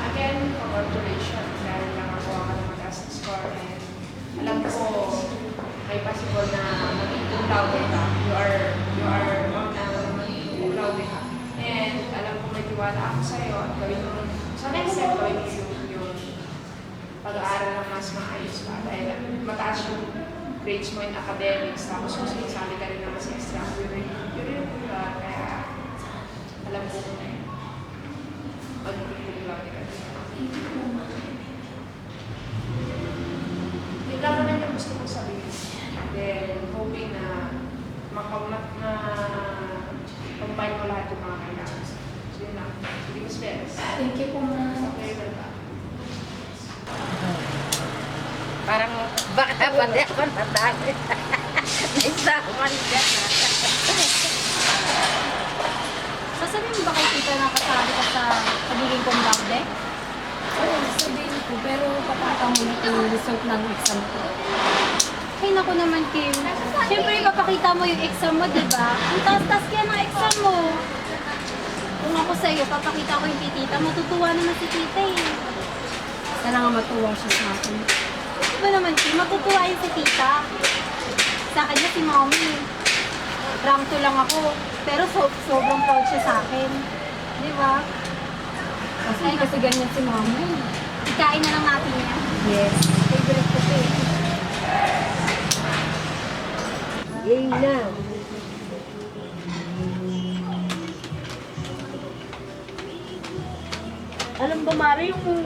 Speaker 5: Again, congratulations dahil nakakuha ka ng mataas na score and alam ko may possible na maging cum laude ka. You are maging cum laude ka. And alam ko may tiwala ako sa'yo at gawin mo sa next step gawin mo yung pag-aaral ng mas maayos pa dahil mataas yung grades mo in academics tapos kung sinasali ka rin naman sa extracurricular kaya alam ko magiging laude ka. Yun lang naman yung gusto kong sabihin. Then, hoping na combine mo lahat yung mga kailangan. So, yun lang. Hindi ko stress.
Speaker 11: Thank you po, ma.
Speaker 5: Okay, welcome.
Speaker 12: Parang baka pati ako natali. Naisaman dyan.
Speaker 10: Sasabihin mo ba kay tita na kasali ka sa pagiging cum laude?
Speaker 11: Oo, sabihin ko. Pero papakita mo na yung result ng exam ko.
Speaker 10: Ay, naku naman, Kim. Siyempre, ipapakita mo yung exam mo, di ba? Ang taas-taas kaya ng exam mo. Kung ako sa'yo, papakita ko yung kay tita. Matutuwa naman si tita eh.
Speaker 11: Sana nga matuwa siya sa akin.
Speaker 10: Di ba naman, Kim? Matutuwa yun si tita. Sa akin na si mommy. Rank 2 lang ako. Pero sobrang proud siya sa akin. Di ba?
Speaker 11: Kasi ganyan si mama.
Speaker 10: Ikain na lang natin yan.
Speaker 11: Yes.
Speaker 10: Favorite ko to eh.
Speaker 12: Yay na.
Speaker 8: Alam ba, Mari, yung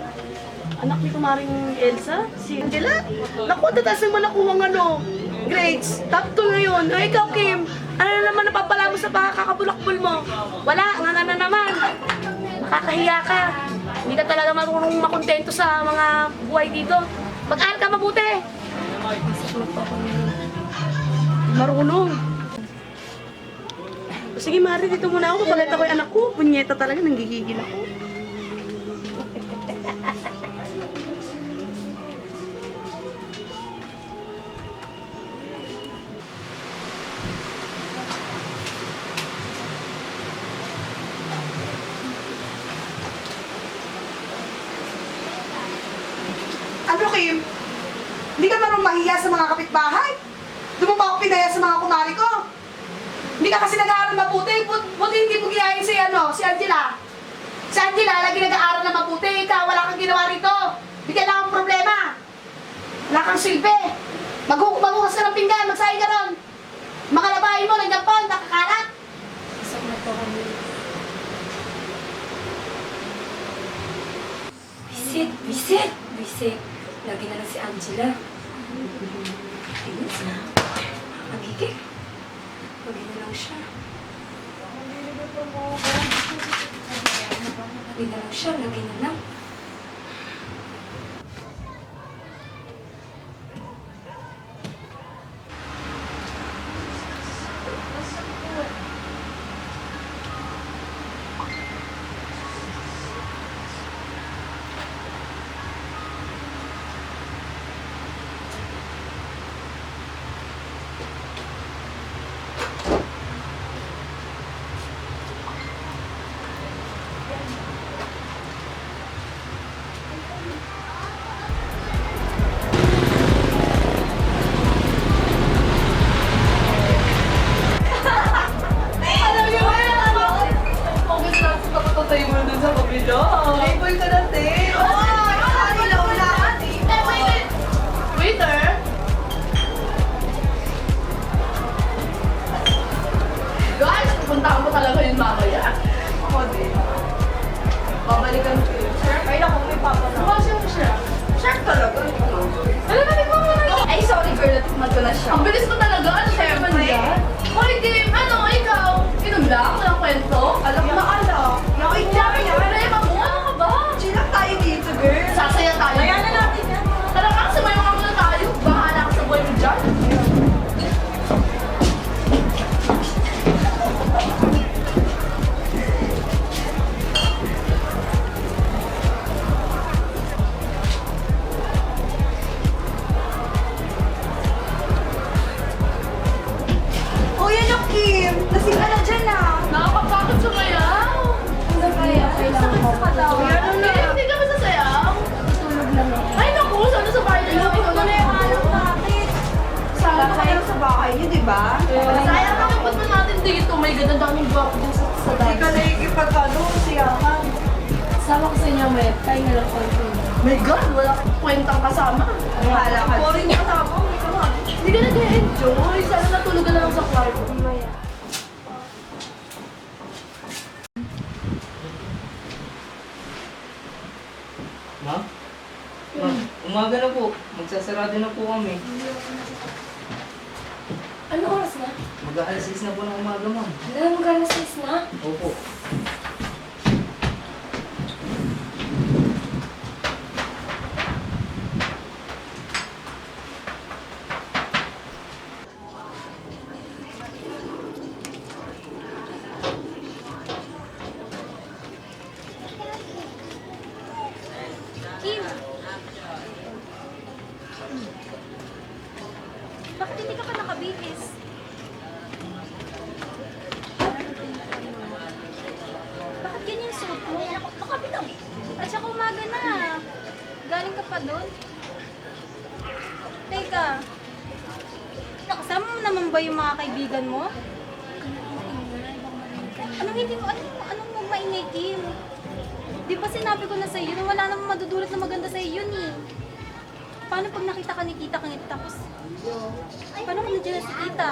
Speaker 8: anak ni Kumaring Elsa, si Angela? Naku, tataas naman nakuha ng grades. Top 2 ngayon. O ikaw, Kim, ano na naman napapala mo sa pakakabulakbul mo? Wala, nga na naman. Nakakahiya ka. Hindi ka talaga marunong makontento sa mga buhay dito. Mag-aaral ka mabuti. Marunong. Sige, Mari, dito muna ako. Papaganda ko yung anak ko. Punyeta talaga, nanggigigil ako. Hindi ka kasi nag-aaral mabuti. Buti hindi mo ginahin si Angela. Si Angela, lagi nag-aaral na mabuti. Ikaw, wala kang ginawa rito. Bigyan lang ang problema. Wala kang silbi. Maghuhukas ka ng pinggan, magsahin ka ron. Mga labahin mo, nandiyan po, nakakalat.
Speaker 11: Isang na po kami. Visit. Lagi na lang si Angela. Tingin siya. Magiging. Lagi na lang siya. Lagi na lang.
Speaker 8: Alam niyo ba yan? Okay, natin nakatotay mo dun sa kabila. Playboy ka natin. Ilaw-lahat eh. Waiter? Guys, pupuntahan ko talaga yun mamaya. Ako din. Babalikan ko yun. Chef? Ay, naku, may papa na. Mukha siyang chef. Chef talaga. Alam na, ko muna. Ay, sorry girl, natikman ko na siya. Ang bilis ko talaga. Ano sa'yo man yan? Hoy, Kim, ikaw? Inom lang? Walang kwento? Alam na alam. Wait lang yan. Problema mo? Ano ka ba? Chill lang tayo dito, girl. Sasaya tayo. Kaya na natin yan. Talaga, sabay mga muna tayo. Bahala ka sa buhay mo dyan.
Speaker 12: Uy, ano, Kim? Lasing ka na dyan, ah.
Speaker 8: Nakakapagod sumayaw.
Speaker 11: Ano kaya? Kailangan ko.
Speaker 8: Ano na? Hindi ka masasayaw?
Speaker 11: Tulog lang ako.
Speaker 8: Ay, naku, sana sa bahay na lang.
Speaker 12: Ito na yung alam bakit. Sama kayo sa bahay niyo, di ba?
Speaker 8: Sayang ka, punta natin dito. May ganda daming gwapo din sa
Speaker 12: Hindi ka
Speaker 8: dance.
Speaker 12: nakikipag-ano, siyakan.
Speaker 11: Sama ko sa inyo, may tayo na lang konti.
Speaker 8: My God, wala kang kwentang kasama.
Speaker 12: Bahala ka.
Speaker 8: Boring yung kasama. Hindi ka nag-enjoy. Sana natulog ka na lang sa kwarto.
Speaker 11: Mamaya.
Speaker 6: Ma'am? Ma'am, umaga na po. Magsasarado na po kami.
Speaker 11: Ano oras na?
Speaker 6: Mag-aalas 6 na po ng umaga, ma'am.
Speaker 11: Wala, mag-alas na.
Speaker 6: Opo.
Speaker 10: Kim! Bakit hindi ka pa nakabihis? Bakit ganyan yung suot mo? Makabitaw. At saka umaga na. Galing ka pa doon? Teka. Nakasama mo naman ba yung mga kaibigan mo? Anong mo maingay, Kim? Di ba sinabi ko na sa'yo na wala namang madudulot na maganda sa'yo yun eh. Paano pag nakita ka ni Tita kang ito tapos... Paano kung nandiyan na si Tita?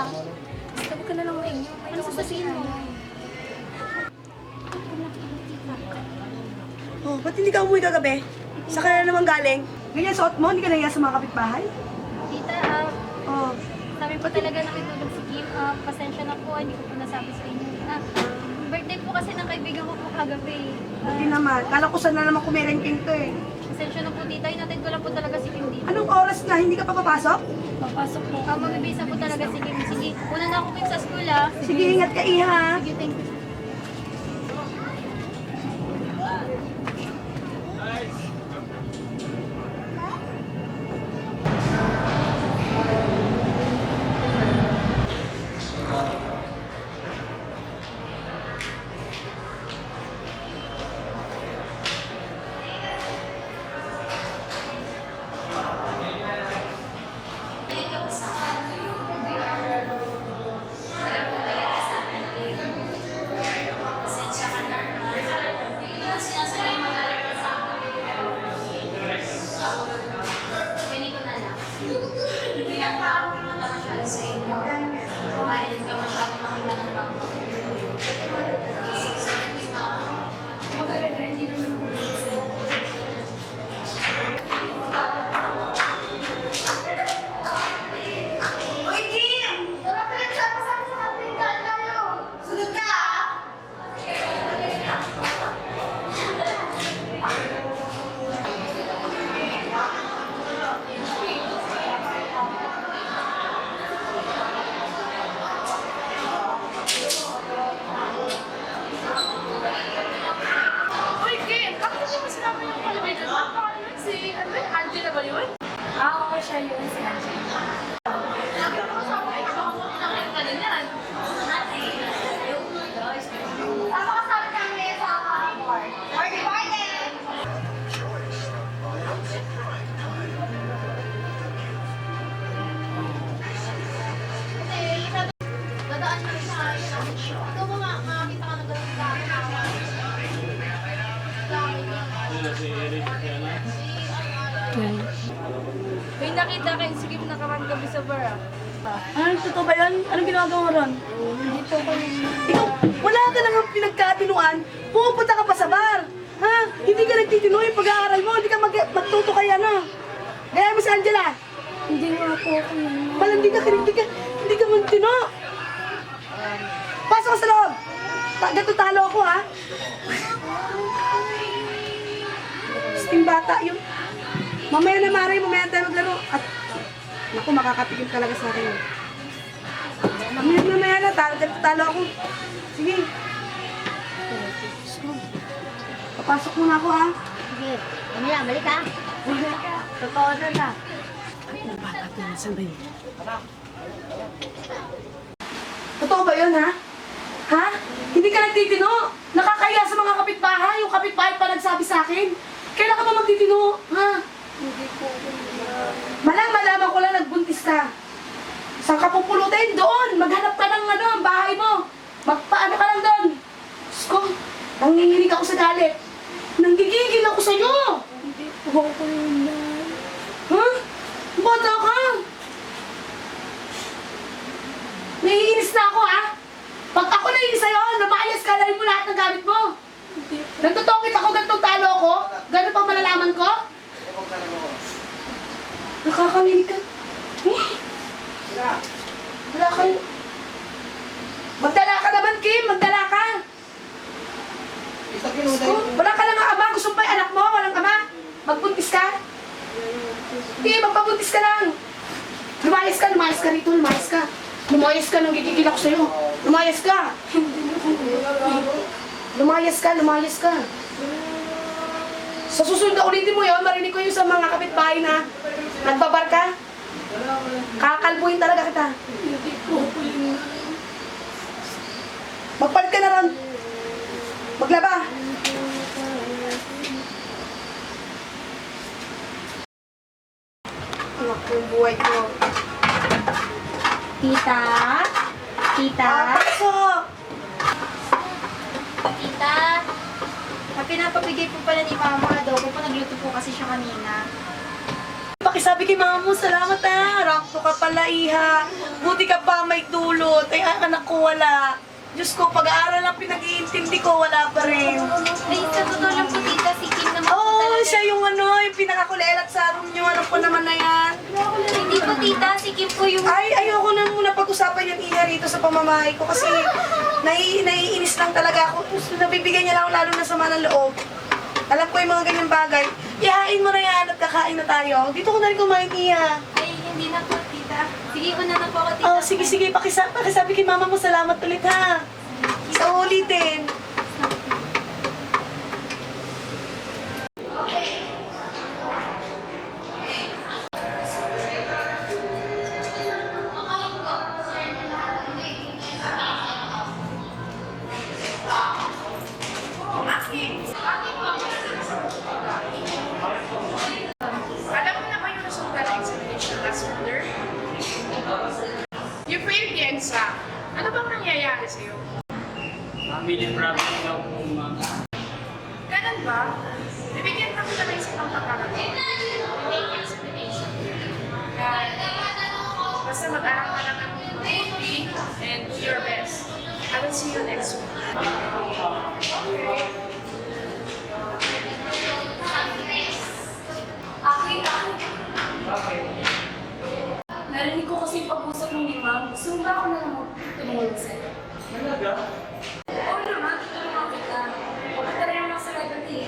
Speaker 11: Basta huwag ka na lang maingyo.
Speaker 10: Ano sasabihin mo?
Speaker 8: Oh, ba't hindi ka umuwi kagabi? Saan ka na naman galing? Ganyan suot mo, hindi ka nahiya sa mga kapitbahay?
Speaker 10: Tita,
Speaker 8: Oh,
Speaker 10: sabi po talaga nakitulog si Kim. Pasensya na po, hindi ko po nasabi sa inyo. Birthday po kasi ng kaibigan ko po kagabi.
Speaker 8: hindi naman. Kala ko saan na naman kumirengking to eh.
Speaker 10: Pasensya na po, Tita. Inatid ko lang po talaga si Kim dito.
Speaker 8: Anong oras na? Hindi ka pa papasok?
Speaker 11: Papasok po.
Speaker 10: Mamibisa po talaga si Kim. Sige, una na ako Kim sa school ah.
Speaker 8: Sige, ingat ka, Iha.
Speaker 10: Sige, thank you.
Speaker 12: nakita kayo, sige mo nakaraan kami sa bar ah.
Speaker 8: Ano, totoo ba yan? Anong ginagawa mo ron?
Speaker 12: Hindi po kami...
Speaker 8: Ikaw, wala ka nang pinagkatinuan, pumupunta ka pa sa bar. Ha? Hindi ka nagtitino yung pag-aaral mo, hindi ka magtuto kay ano. Gaya mo si Angela.
Speaker 11: Hindi nga po ako yun.
Speaker 8: Pala hindi ka magtino. Pasok ka sa loob. Ganito talo ako ha. Sting bata yung... Mamaya na Mare, mamaya tayo maglaro. At naku, makakatikim talaga sa akin. Mamaya na, talo ako. Sige. Papasok muna ako ha.
Speaker 3: Sige, mamaya, balik ka.
Speaker 8: Totoo na na. Ay, bata ito, saan ba yun? Totoo ba yun ha? Ha? Hindi ka nagtitino? Nakakaya sa mga kapitbahay. Yung kapitbahay pa nagsabi sa akin. Kailan ka ba magtitino? Ha?
Speaker 12: Hindi po kami...
Speaker 8: Malaman ko lang nagbuntis ka. Saan ka pupulutin? Doon! Maghanap ka ng ano, ang bahay mo. Magpaano ka lang doon. Diyos ko, nanginginig ako sa galit. Nanggigigil ako sa'yo.
Speaker 12: Hindi po ako yun na...
Speaker 8: Ha? Bata ka! Naiinis na ako, ha? Pag ako naiinis sa'yo, lumayas ka, lahin mo lahat ng gamit mo. Nagtutongit ako, ganitong talo ako. Gano'n pang malalaman ko? Nakakamilig ka. Wala ka. Magdala ka naman, Kim. Magdala ka. Wala ka lang ang ama. Gusto mo ba yung anak mo? Walang ama? Magbuntis ka? Hindi, magpabuntis ka lang. Lumayas ka rito. Lumayas ka, nang gigigil ako sa'yo. Lumayas ka. Lumayas ka. Sa susunod na ulitin mo yun, marinig ko yun sa mga kapitbahay na nagbabar ka. Kakalbuhin talaga kita. Magpalit ka na ron. Maglaba. Anak ko yung buhay ko.
Speaker 10: Tita? Tita?
Speaker 8: Pasok!
Speaker 10: Tita? Pinapabigay po pala ni Mama adobo po. Nagluto po kasi siya kanina.
Speaker 8: Pakisabi kay mama mo, salamat ha. Rakto ka pala, iha. Buti ka pa may dulot. Ay, anak ko wala. Diyos ko, pag-aaral ang pinag-iintindi ko, wala pa rin.
Speaker 10: Ay, sa totoo lang po, Tita, si Kim naman po
Speaker 8: Oo,
Speaker 10: talaga.
Speaker 8: siya yung yung pinakakulelat sa room niyo. Ano po naman na yan?
Speaker 10: Hindi po, Tita, si Kim po yung...
Speaker 8: Ay, ayoko na muna pag-usapan yung iha rito sa pamamahay ko kasi naiinis lang talaga ako. Nabibigyan niya lang ako lalo na sama ng loob. Alam ko yung mga ganyang bagay. Ihain mo na yan at kakain na tayo. Dito ko na rin kumain, iha.
Speaker 10: Ay, hindi na po, Tita. Sige, una na po ako, Tita.
Speaker 8: Oh, sige. Pakisabi kay mama mo, salamat ulit ha. Sa ulitin.
Speaker 5: Alam mo na ba yung resulta ng examination last winter? You failed the exam. Ano bang nangyayari sa'yo?
Speaker 2: Family problem daw po, ma'am.
Speaker 5: Ganun ba? Bibigyan kami na ng isang pagkakataon. Take examination. Basta mag-aral ka lang ng mabuti and do your best. I will see you next week.
Speaker 11: Narinig ko kasi yung pag-usap ng ni Ma'am. Gusto mo ba ako na lang magtulungan sa'yo?
Speaker 2: Talaga?
Speaker 11: Oo naman, tutulungan kita. Pagkita rin naman sa library.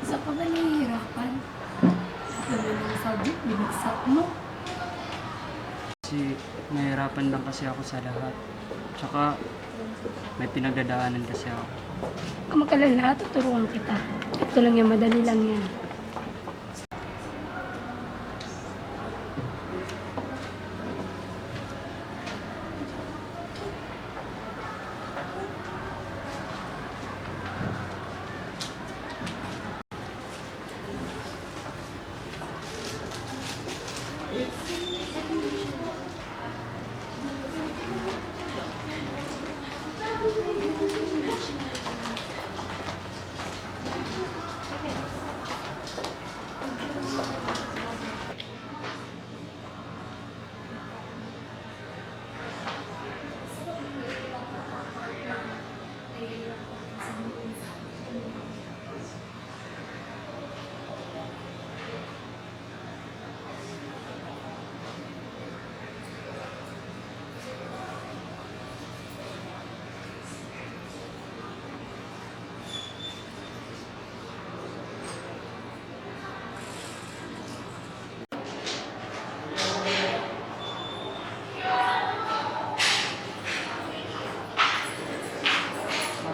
Speaker 11: Sa pa ba nahihirapan? Sabi ng sabi, binagsak mo.
Speaker 2: Kasi nahirapan lang kasi ako sa lahat. Tsaka May pinagdadaanan kasi ako.
Speaker 11: Huwag ka mag-alala, tuturuan kita. Ito lang yan, madali lang yan.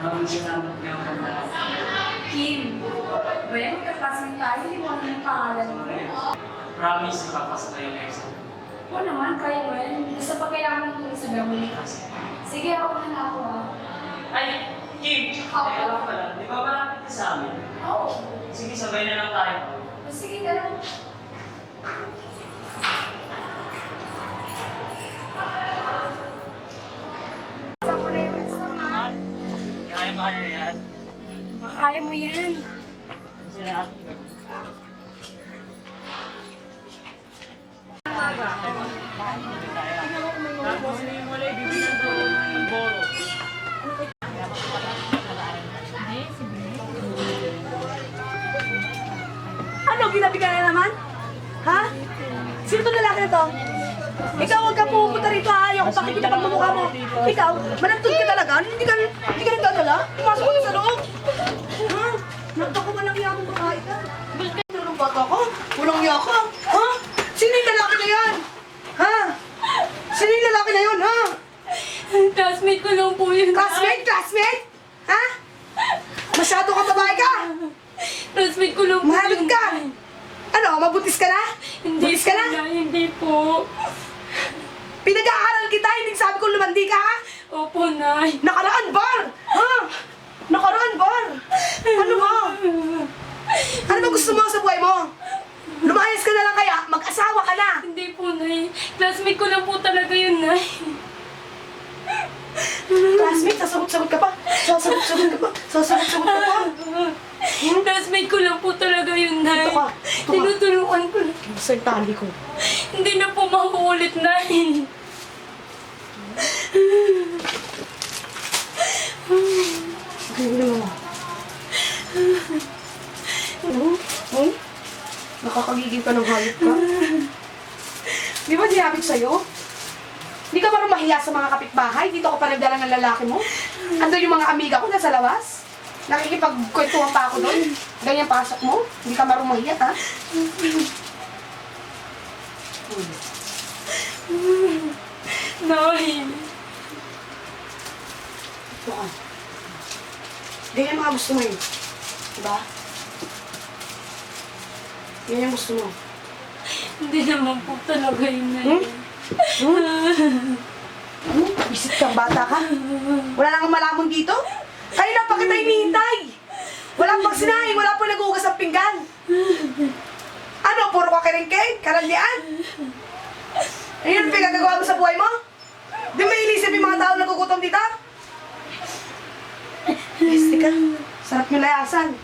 Speaker 2: Maraming salamat nga pala.
Speaker 11: Kim, well, kapasin tayo, hindi mo ano yung pangalan mo.
Speaker 2: Promise, ipapasa tayo yung exam.
Speaker 11: Oo naman, kaya mo yan. Basta pagkailangan ng sa gawin. Sige, ako na ako ah.
Speaker 2: Ay, Kim! Teka lang pala, di ba malapit ka sa amin?
Speaker 11: Oo.
Speaker 2: Sige, sabay na lang tayo.
Speaker 11: Sige, gano'n.
Speaker 2: Kaya yan.
Speaker 11: Kaya mo yan.
Speaker 2: Sila. Tapos yung muli, bibigyan ko ng boro.
Speaker 8: Ano, ginabi ka na naman? Ha? Sino to lalaki na to? Ikaw, huwag ka pupunta rito ha. Ayaw ko pakikita pag mamukha mo. Ikaw, manantod ka talaga? Hindi ka nagdadala? Pumasok ka sa loob. Ha? Nagtako man lang yan mong babae ka. Anong bata ko? Walang iya ka. Ha? Sino yung lalaki na yan? Ha? Sino yung lalaki na yun, ha?
Speaker 11: Classmate ko lang po yun.
Speaker 8: Classmate? Classmate? Ha? Masyado ka babae ka?
Speaker 11: Classmate ko lang po
Speaker 8: Mahalot
Speaker 11: yun.
Speaker 8: ka? Ano, mabutis ka na?
Speaker 11: Hindi
Speaker 8: Butis ka na?
Speaker 11: po, hindi po.
Speaker 8: Pinag-aaral kita, hindi sabi ko lumandi ka, ha?
Speaker 11: Opo, Nay.
Speaker 8: Nakaraan bar! Ha? Nakaraan bar! Ano mo? Ano ba gusto mo sa buhay mo? Lumayas ka na lang kaya, mag-asawa ka na!
Speaker 11: Hindi po, Nay. Classmate ko lang po talaga yun, Nay.
Speaker 8: Classmate, sasagot-sagot ka pa! Sasagot-sagot ka pa! Sasagot-sagot ka pa!
Speaker 11: Classmate ko lang po talaga yun, Nay.
Speaker 8: Ito ka!
Speaker 11: Tinuturuan ko lang.
Speaker 8: Sa tali ko.
Speaker 11: Hindi na po makuulit, Nay.
Speaker 8: Ano mo? Ano? Oh? Nakakagigil ka ng hayop ka? Di ba dinabit sa'yo? Di ka marunong mahiya sa mga kapitbahay? Dito ko pa nagdala ng lalaki mo? Ando yung mga amiga ko nasa lawas? Nakikipagkwentuhan pa ako doon? Ganyan pasok mo? Hindi ka marunong mahiya, ha?
Speaker 11: Nay.
Speaker 8: Ito ka. Ganyan mga gusto mo yun. Diba? Ganyan yung gusto mo.
Speaker 11: Hindi naman po talaga yun, Nay.
Speaker 8: Bisit kang bata ka? Wala nang malamon dito? Kayo na pa kita hinihintay! Walang pagsinahin, wala po nag-uugas ang pinggan! Ano, puro ka keringkeng? Karandian? Ayun, pinagagawa mo sa buhay mo? Di ba inisip yung mga tao nagugutom dito? Peste ka. Sarap yung layasan.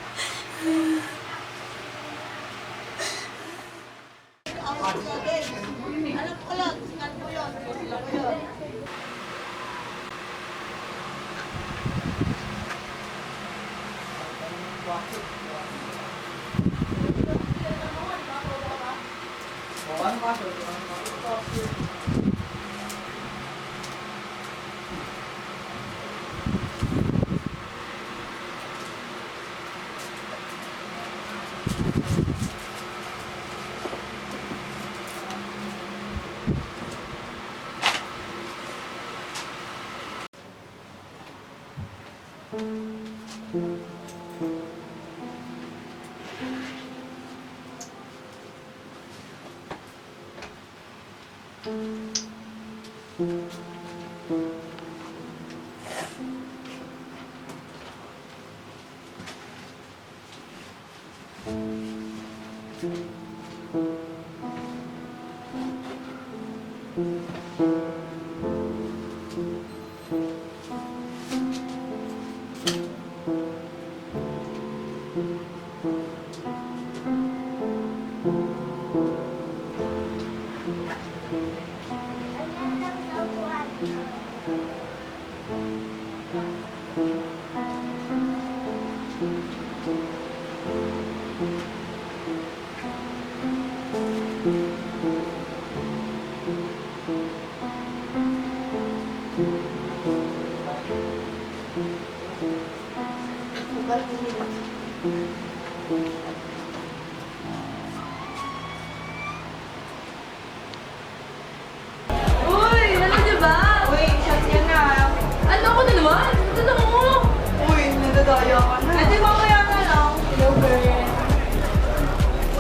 Speaker 12: Uy, ano diba? Uy, shot yan na. Ano ako na naman? Ano mo? Uy, nadadaya ka na. Ate, mamaya ka lang. Hello, girl.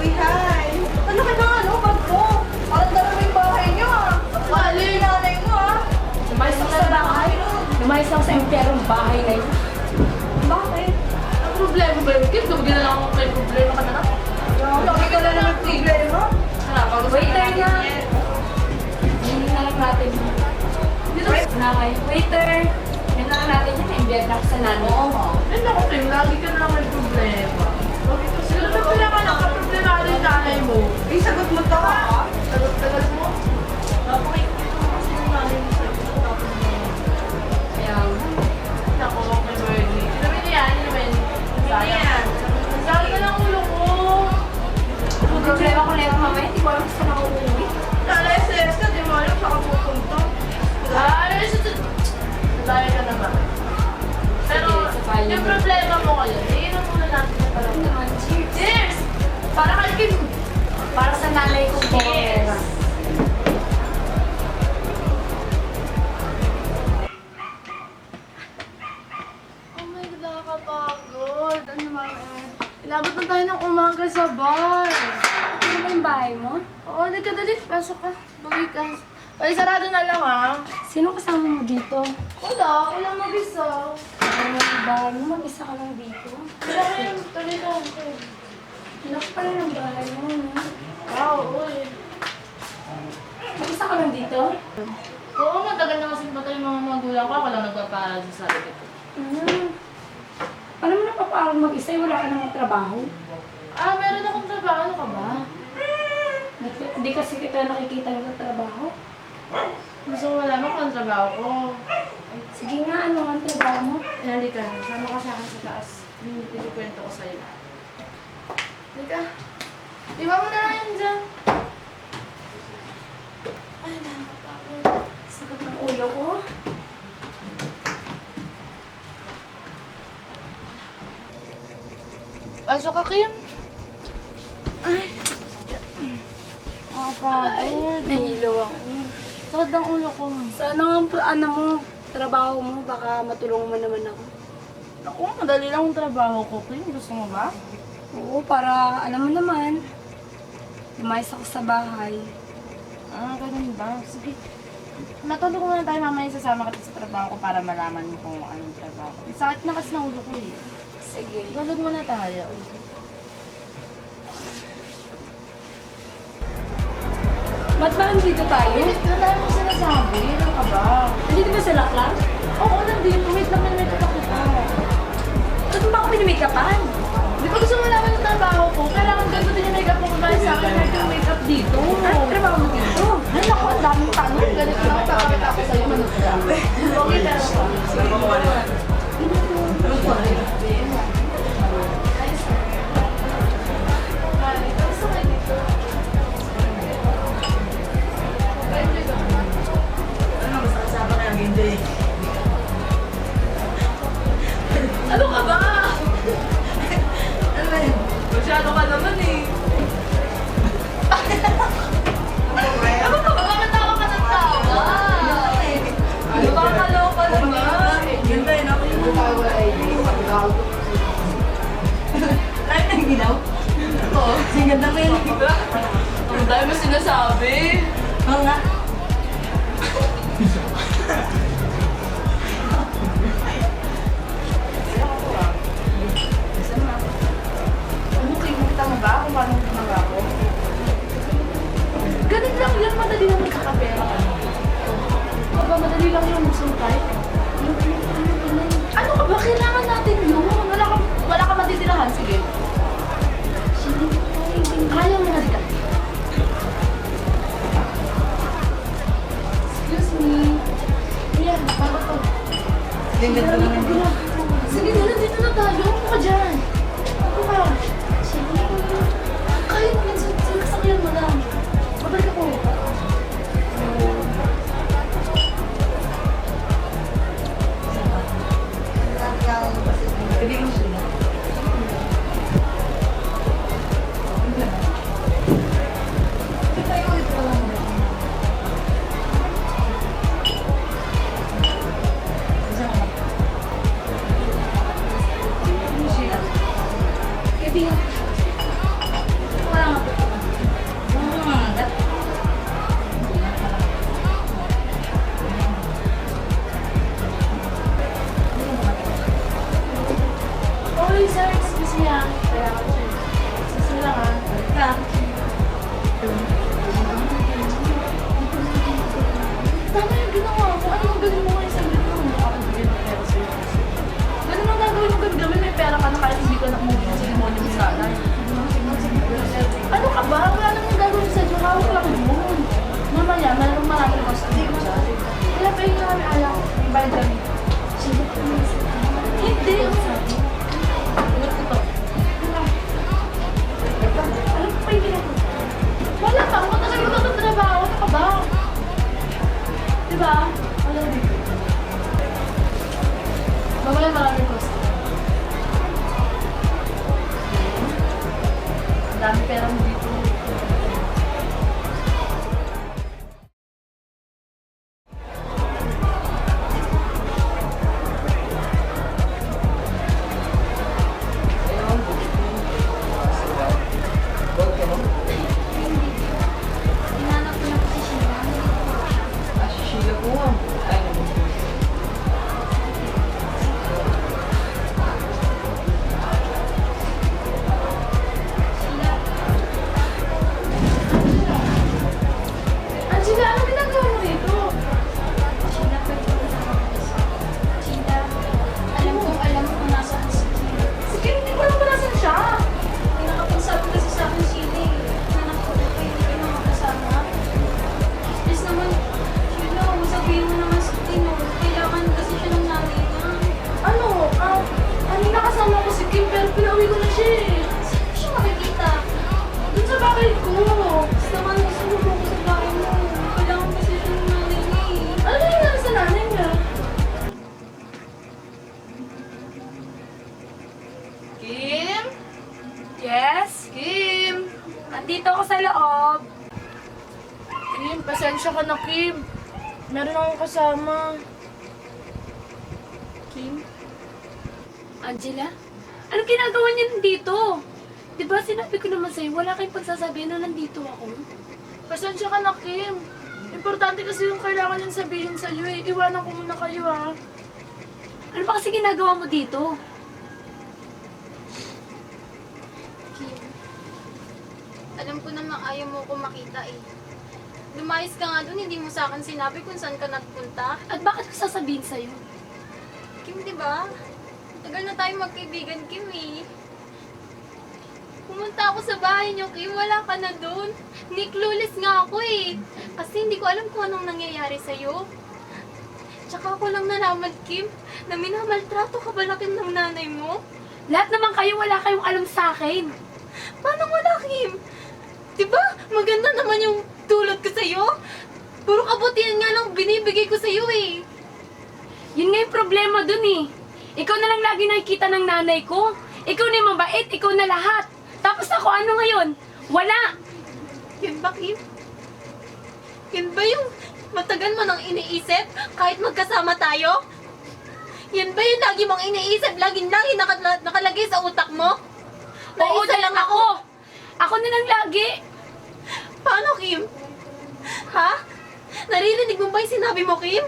Speaker 12: Uy, hi. Ano ka na, ano? Bag mo. Parang dalawa yung bahay niyo, ah. Mali yung nanay mo, ah.
Speaker 11: Lumayas ako sa bahay. Lumayas ako sa impyerong bahay na yun.
Speaker 12: Bakit? Ang problema ba yun? Kaya gawin na lang ako may problema ka na lang. Lagi ka na lang may problema.
Speaker 11: Waiter na! Hindi na lang natin. Nakay. Waiter! Yan na lang natin yun. Impyer na ako sa nanay.
Speaker 12: Oo. Ay, naku, Tim. Lagi ka na lang may problema. Siguro na pala ka nakaproblema rin yung nanay mo. Eh, sagot mo to, ha? Sagot mo? Napakikita mo kasi yung nanay mo sa'yo.
Speaker 11: Kaya,
Speaker 12: Naku, okay, Bernie. Inamin niya yan, inamin. Hindi yan. Sabi ka ng ulo ko.
Speaker 11: ang problema ko na yung mamaya. Hindi ko alam gusto na ako uuwi.
Speaker 12: Nala-SS ka, di mo alam saan ka pupunta. Ay, dahil ka naman. Pero, yung problema mo ngayon, iinom muna natin sa parang.
Speaker 11: Naman, cheers!
Speaker 12: Cheers! Para kay Kim.
Speaker 11: Para sa nanay ko po.
Speaker 12: Cheers! Oh my God, nakakapagod. Ano naman Ilabot na tayo ng umaga sa bar.
Speaker 11: Ano ba yung bahay mo?
Speaker 12: Oo, dali, pasok ka. Bawi ka. Ay, sarado na lang, ha?
Speaker 11: Sino kasama mo dito?
Speaker 12: Wala, ako lang mag-isa.
Speaker 11: Ano yung bahay mo? Mag-isa ka lang dito.
Speaker 12: Wala kayo, tuloy ka.
Speaker 11: Lock pala ng bahay mo, no?
Speaker 12: Wow, uy.
Speaker 11: Mag-isa ka lang dito?
Speaker 12: Oo, matagal na kasi patay yung mga magulang ko. Ako lang nagpapaaral sa sarili ko.
Speaker 11: Paano mo napapaaral mag-isa? Wala ka namang trabaho.
Speaker 12: Ah, meron akong trabaho. Ano ka ba?
Speaker 11: Hindi kasi kita nakikita ng trabaho.
Speaker 12: Gusto ko malaman kung ang trabaho ko.
Speaker 11: Sige nga, ano ang trabaho mo?
Speaker 12: Halika, sama ka sa akin sa taas. Pinikwento ko sa'yo. Halika. Iba mo na lang yan dyan. Ay, nakakapagod.
Speaker 11: Sakit ng ulo ko.
Speaker 12: Pasok ka, Kim. Ay. Nakakapagod.
Speaker 11: Nahilo ako.
Speaker 12: Sakit ng ulo ko.
Speaker 11: Sana ano mo, trabaho mo, baka matulungan mo naman ako.
Speaker 12: Ako, madali lang ang trabaho ko, Kim. Gusto mo ba?
Speaker 11: Oo, para alam mo naman, lumayas ako sa bahay.
Speaker 12: Ah, ganun ba? Sige. Matulog muna tayo mamaya sasama kita sa trabaho ko para malaman mo kung anong trabaho ko. Sakit na kasi ng ulo ko eh.
Speaker 11: Sige.
Speaker 12: Tulog muna tayo.
Speaker 11: Ba't ba nandito tayo?
Speaker 12: Ano tayo mo sinasabi? Ano ka ba?
Speaker 11: Nandito ba sa laklan?
Speaker 12: Oo, nandito. Wait lang, may kita.
Speaker 11: Ba't mo ba ako pinimake-upan?
Speaker 12: Di ba gusto mo malaman yung trabaho ko? Kailangan ganito din yung make-up mo kung sa akin kahit yung make-up dito.
Speaker 11: Ano trabaho mo dito?
Speaker 12: Ay, naku, ang daming tanong. Ganito lang, kakakita ako sa'yo. Okay, pero ano ka ba? Ano ba yun? Masyado ka naman eh. Ano ka ba? Bakit tawa ka ng tawa? Ano ba kaloka naman? Ganda yun ako yung tawa ay ay, ang ginaw? Oo. Ang ganda mo yun. Ang dami mo sinasabi. Oo nga. Ano, kita mo ba kung paano ginawa ko? Ganun lang yan, madali lang magkakapera. Aba, madali lang yung magsuntay. Ano ka ba? Kailangan natin yun. Wala ka matitirahan. Sige. Kaya mo na dito. Excuse me. Ayan, bago to. Sige, dala dito na tayo. Ano ka dyan? Ako ka. Sige. Kaya mo yan. Sinasakyan mo lang. Babalik ako. Kaibigan. Wala nga po. Oy, sir, excuse me ah. Kaya ako siya. Excuse me lang ah. Balik ka. Tama yung ginawa ko. Ano ang gawin mo ngayon sa gawin mo? Hindi ako bigyan ng pera sa'yo. Ganun ang gagawin mo gabi-gabi. May pera ka na kahit hindi ka nakumulong sa demonyo mo sa alay. Ano ka ba? Wala naman gagawin sa'yo. Hawak lang yun. Mamaya, mayroong maraming customer dyan. Kaya pa yung namin ayaw. Bayad kami. Sige. Hindi. Ang sabi. Alam ko pa yung ginagawa. Wala pa. Matagal ko ito trabaho. Ano ka ba? Diba? Alam mo dito. Mamaya maraming customer. Ang dami pera mo dito.
Speaker 10: Hinanap ko na po si Sheila.
Speaker 6: Sheila po.
Speaker 10: Sheila,
Speaker 12: Angela, ano ginagawa mo dito?
Speaker 10: Sheila, pwede ko na mag-isa. Sheila, alam mo kung nasaan si Sheila.
Speaker 12: Sige, hindi ko alam kung nasan siya.
Speaker 10: Pinakapagsabi kasi sa akin Sheila eh. Nanak ko kayo, hindi kayo makakasama. Please naman, Sheila, sabihin mo naman sa Tino. Kailangan kasi siya ng nanay niya.
Speaker 12: Ano? Kanina kasama ko si Kim pero pinauwi ko na siya eh.
Speaker 10: Saan mo siya makikita?
Speaker 12: Doon sa bahay ko.
Speaker 10: Please naman, gusto mo ko sa bahay mo. Kailangan kasi siya ng nanay niya eh.
Speaker 12: Ano nangyari sa nanay niya?
Speaker 8: Kim? Yes? Kim? Nandito ako sa loob.
Speaker 12: Kim, pasensya ka na Kim. Meron akong kasama.
Speaker 11: Kim? Angela? Anong ginagawa niya nandito? Diba sinabi ko naman sa'yo, wala kayong pagsasabihin na nandito ako?
Speaker 12: Pasensya ka na Kim. Importante kasi yung kailangan niyang sabihin sa'yo eh. Iwanan ko muna kayo ah.
Speaker 11: Ano ba kasi ginagawa mo dito?
Speaker 10: Kim, alam ko namang ayaw mo ko makita eh. Lumayas ka nga dun, hindi mo sa akin sinabi kung saan ka nagpunta.
Speaker 11: At bakit ko sasabihin sa'yo?
Speaker 10: Kim, di ba? Tagal na tayo magkaibigan, Kim eh. Pumunta ako sa bahay niyo, Kim. Wala ka na dun. Clueless nga ako eh. Kasi hindi ko alam kung anong nangyayari sa'yo. Tsaka ako lang nalaman, Kim, na minamaltrato ka ba natin ng nanay mo?
Speaker 11: Lahat naman kayo, wala kayong alam sa akin.
Speaker 10: Paano wala, Kim? Diba? Maganda naman yung tulad ko sa'yo. Puro kabutihan nga lang binibigay ko sa'yo eh.
Speaker 11: Yun nga yung problema dun eh. Ikaw na lang lagi nakikita ng nanay ko. Ikaw na yung mabait, ikaw na lahat. Tapos ako, ano ngayon? Wala!
Speaker 10: Yun ba, Kim? Yun ba yung matagal mo nang iniisip kahit magkasama tayo? Yan ba yung lagi mong iniisip, lagi nakalagay sa utak mo?
Speaker 11: Oo,
Speaker 10: Naisa lang ako.
Speaker 11: Ako na lang lagi.
Speaker 10: Paano, Kim? Ha? Naririnig mo ba yung sinabi mo, Kim?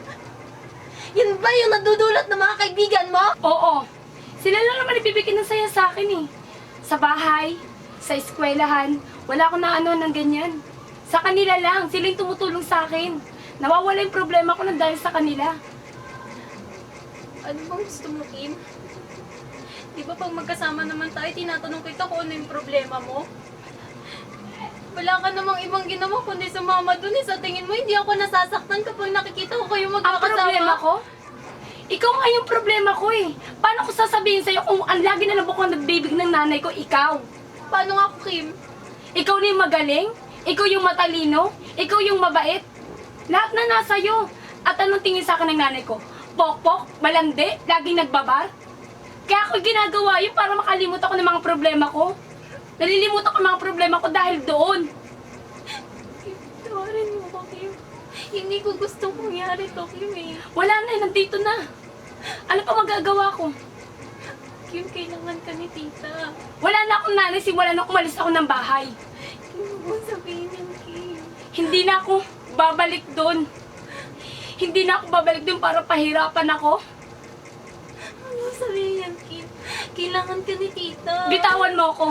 Speaker 10: Yan ba yung nadudulot ng mga kaibigan mo?
Speaker 11: Oo. Sila lang naman ibibigay ng saya sa akin eh. Sa bahay, sa eskwelahan, wala akong naano ng ganyan. Sa kanila lang, sila yung tumutulong sa akin. Nawawala yung problema ko nang dahil sa kanila.
Speaker 10: Ano bang gusto mo, Kim? Di ba pag magkasama naman tayo, tinatanong kita kung ano yung problema mo? Wala ka namang ibang ginawa kundi sumama dun eh. Sa tingin mo, hindi ako nasasaktan kapag nakikita ko kayo
Speaker 11: Ang
Speaker 10: magkakasama.
Speaker 11: problema ko? Ikaw nga yung problema ko eh. Paano ko sasabihin sa'yo kung ang lagi na lang bukang nagbibig ng nanay ko, ikaw?
Speaker 10: Paano nga ako, Kim?
Speaker 11: Ikaw na yung magaling? Ikaw yung matalino? Ikaw yung mabait? Lahat na nasa'yo. At anong tingin sa akin ng nanay ko? Pokpok? Malandi? Laging nagbabar? Kaya ako ginagawa yun para makalimot ako ng mga problema ko. Nalilimutan ko ang mga problema ko dahil doon.
Speaker 10: Tawarin mo ko, Kim. Hindi ko gustong mangyari to, Kim eh.
Speaker 11: Wala na, nandito na. Ano pa magagawa ko?
Speaker 10: Kim, kailangan ka ni tita.
Speaker 11: Wala na akong nanay simula nung umalis ako ng bahay.
Speaker 10: Kim, huwag mo sabihin yan, Kim.
Speaker 11: Hindi na ako babalik doon. Hindi na ako babalik doon para pahirapan ako.
Speaker 10: Huwag mo sabihin yan, Kim. Kailangan ka ni tita.
Speaker 11: Bitawan mo ako.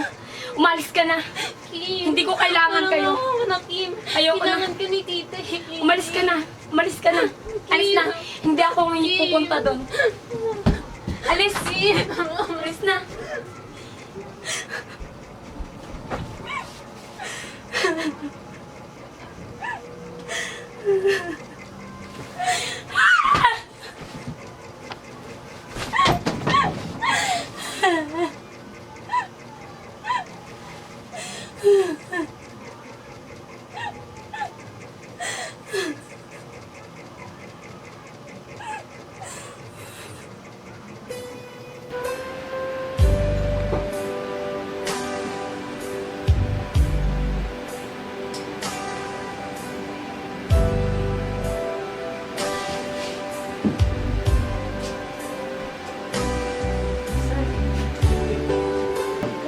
Speaker 11: Umalis ka na.
Speaker 10: Kim.
Speaker 11: Hindi ko kailangan kayo.
Speaker 10: Ako na, Kim.
Speaker 11: Ayoko na.
Speaker 10: Kailangan ka ni tita. eh.
Speaker 11: Umalis ka na. Umalis ka na. Alis na. Hindi ako ngayon pupunta doon. Alis. Alis na.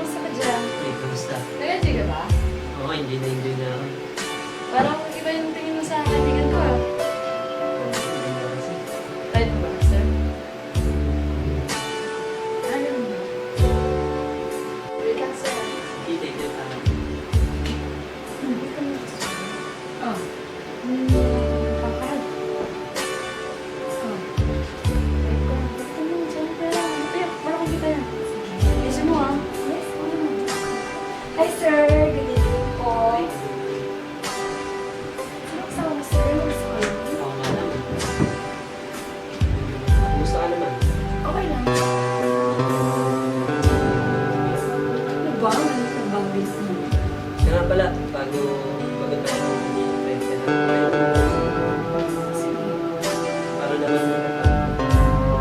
Speaker 2: Kamusta?
Speaker 11: Nag-enjoy ka ba?
Speaker 2: Oo, enjoy na ako.
Speaker 11: Parang iba yung tingin mo sa kaibigan ko ah. Tayo ba, sir? Ano mo? Relax sir.
Speaker 2: Kita ito tayo.
Speaker 11: Oh. Pakarad. Oh. Ito mo, dyan pera. Tayo, wala kong kita yan. Yes mo ah. Yes, Hi sir, good evening po. Sino kasama mo sir? Mas
Speaker 2: Oo nga naman. Kamusta ka naman?
Speaker 11: okay lang. Ano ba? Ano ka bang bills mo?
Speaker 2: Siya nga pala, bago tayo mag-friend ka na.
Speaker 11: Sige.
Speaker 2: Para naman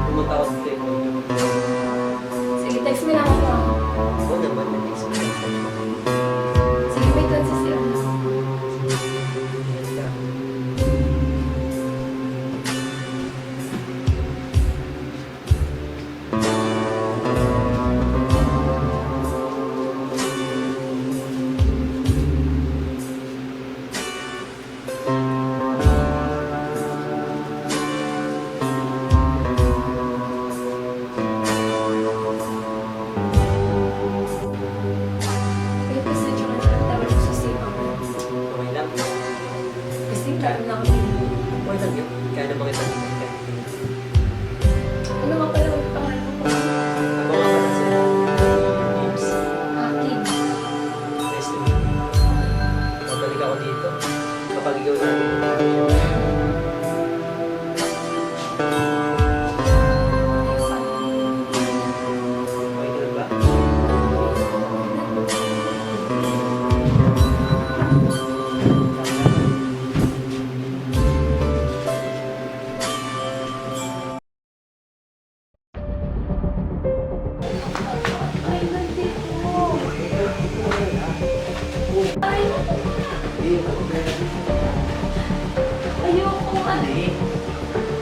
Speaker 2: pumunta ako dito.
Speaker 11: Sige, text mo lang ako ah.
Speaker 2: Oo naman, nag-experience ako.
Speaker 11: Sige, wait lang si sir. Wait, kasi tsaka tawag ko sa safe ako.
Speaker 2: Okay lang.
Speaker 11: Kasi karoon na kami.
Speaker 2: Okay lang yun. Kaya naman kita dito.
Speaker 11: Ano nga pala ang pangalan mo?
Speaker 2: Ako nga pala si James.
Speaker 11: Akin.
Speaker 2: Nice to meet you. Babalik ako dito. Kapag ikaw na okay ka lang ba?
Speaker 11: Ayoko nga.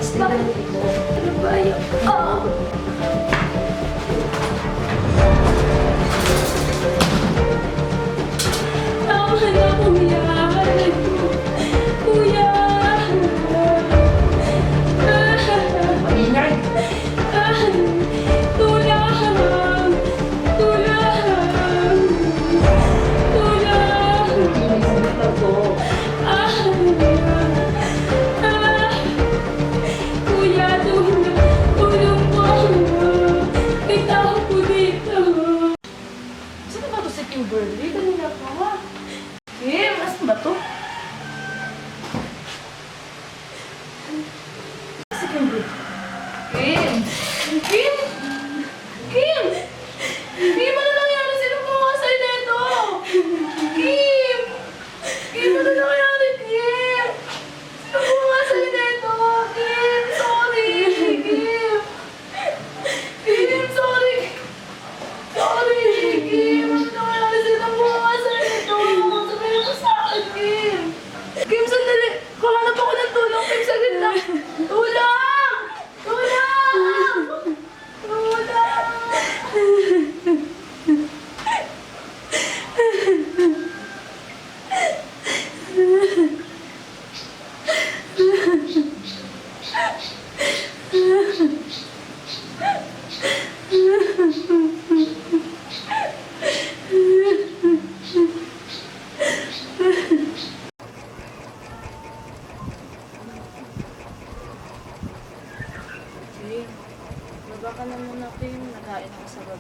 Speaker 11: Stop. Ano ba yun? Oh! Tama na, kuya. Kuya!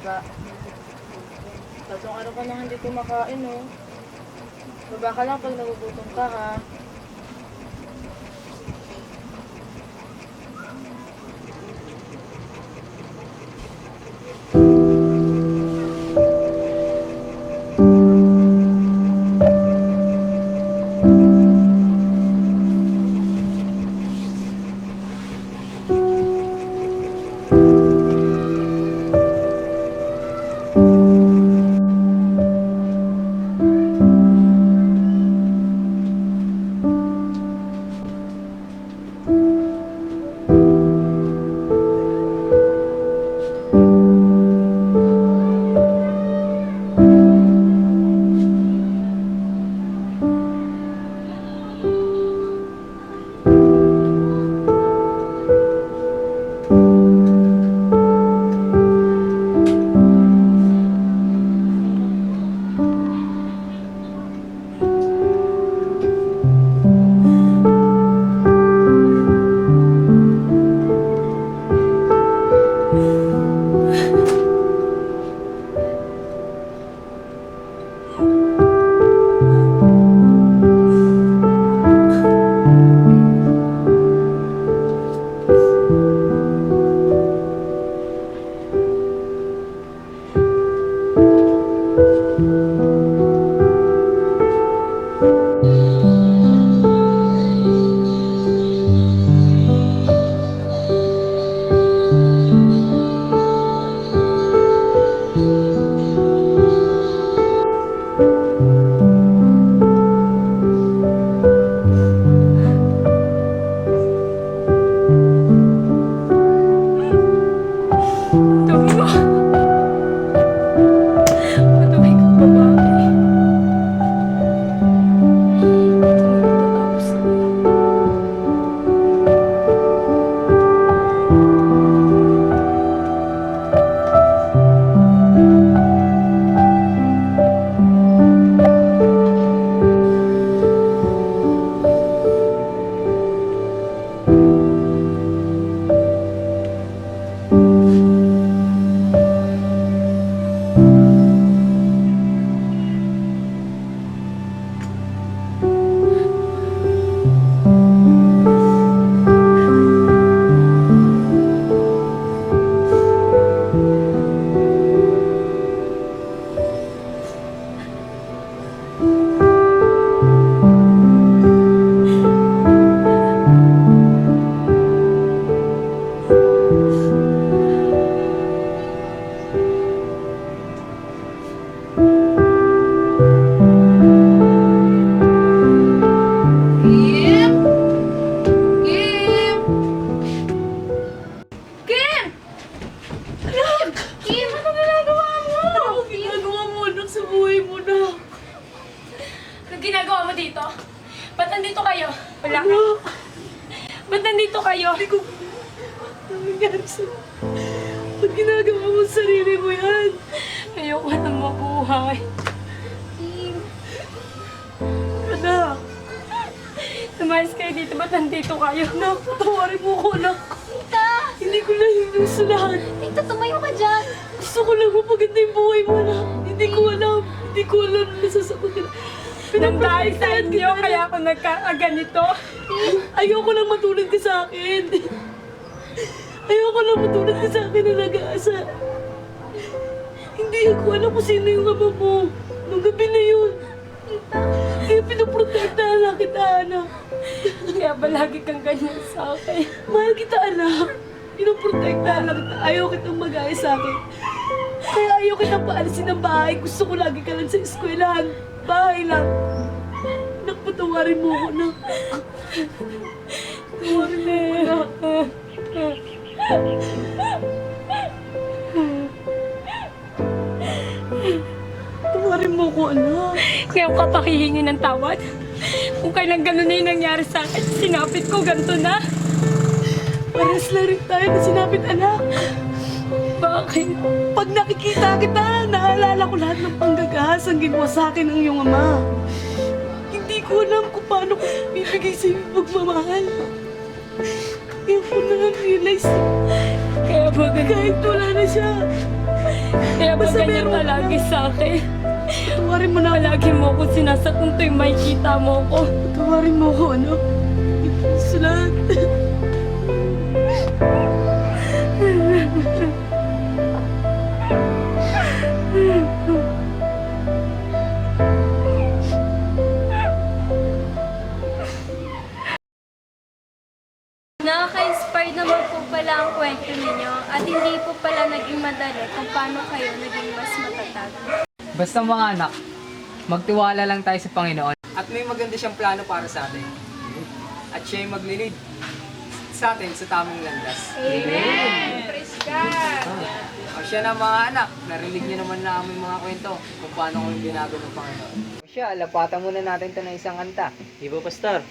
Speaker 12: baba. Tatlong araw ka na hindi kumakain, oh. Baba ka lang pag nagugutom ka, ha?
Speaker 11: ginagawa mo dito? Ba't nandito kayo? Wala. Ba't nandito kayo?
Speaker 12: Hindi ko... Ano nangyari sa'yo? Ba't ginagawa mo sa sarili mo yan?
Speaker 11: Ayoko nang mabuhay.
Speaker 12: Anak!
Speaker 11: Lumayas kayo dito. Ba't nandito kayo?
Speaker 12: Anak, tawarin mo ko, anak.
Speaker 10: Tita!
Speaker 12: Hindi ko lang hinusulahan.
Speaker 10: Tita, tumayo ka dyan!
Speaker 12: Gusto ko lang mapaganda yung buhay mo, anak. Hindi ko alam na nasasagot ka.
Speaker 11: Nang dahil sa inyo, kaya ako nagkakaganito.
Speaker 12: Ayoko lang matulad ka sa akin. Ayoko lang matulad ka sa akin na nag-aasa. Hindi ko alam kung sino yung ama mo. Nung gabi na yun. Kaya pinoprotektahan lang kita, anak.
Speaker 11: Kaya ba lagi kang ganyan sa akin?
Speaker 12: Mahal kita, anak. Pinoprotektahan lang kita. Ayaw kitang mag-ayos sa akin. Kaya ayaw kitang paalisin ng bahay. Gusto ko lagi ka lang sa eskwelahan. Bahay lang. Anak, patawarin mo ako, anak. Patawarin mo ako, anak. Patawarin mo ako, anak.
Speaker 11: Kaya ka pa hihingi ng tawad? Kung kailan gano'n na yung nangyari sa akin, sinapit ko, ganito na.
Speaker 12: Pares lang rin tayo na sinapit, anak.
Speaker 11: Bakit?
Speaker 12: Pag nakikita kita, naalala ko lahat ng panggagahas ang ginawa sa akin ng iyong ama. Hindi ko alam kung paano ko bibigay sa iyo pagmamahal. Kaya ko na-realize
Speaker 11: Kaya ba ganun?
Speaker 12: kahit wala na siya,
Speaker 11: Kaya ba ganyan ka lagi sa akin?
Speaker 8: Patawarin mo na ako.
Speaker 11: Palagi mo ako sinasaktan tuwing makikita mo ko.
Speaker 8: Patawarin mo ako, anak. Sa lahat.
Speaker 3: Nakaka-inspire naman po pala ang kwento ninyo at hindi po pala naging madali kung paano kayo naging mas matatag.
Speaker 6: Basta mga anak, magtiwala lang tayo sa Panginoon at may maganda siyang plano para sa atin. At siya yung maglilid sa atin sa tamang landas.
Speaker 5: Amen! Praise God!
Speaker 6: O siya na mga anak, narinig niyo naman na aming mga kwento kung paano kami binago ng Panginoon. O siya, lapatan muna natin ito ng isang kanta.
Speaker 2: Iba, Pastor.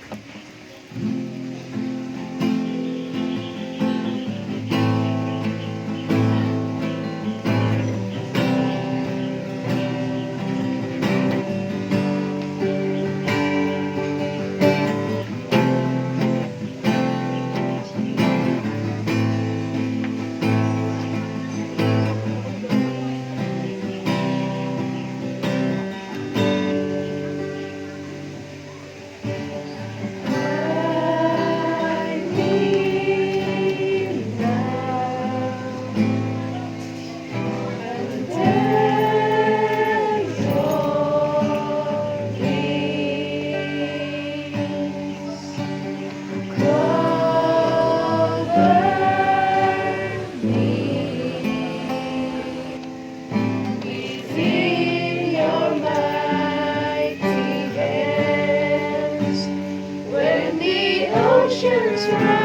Speaker 3: Oceans rise.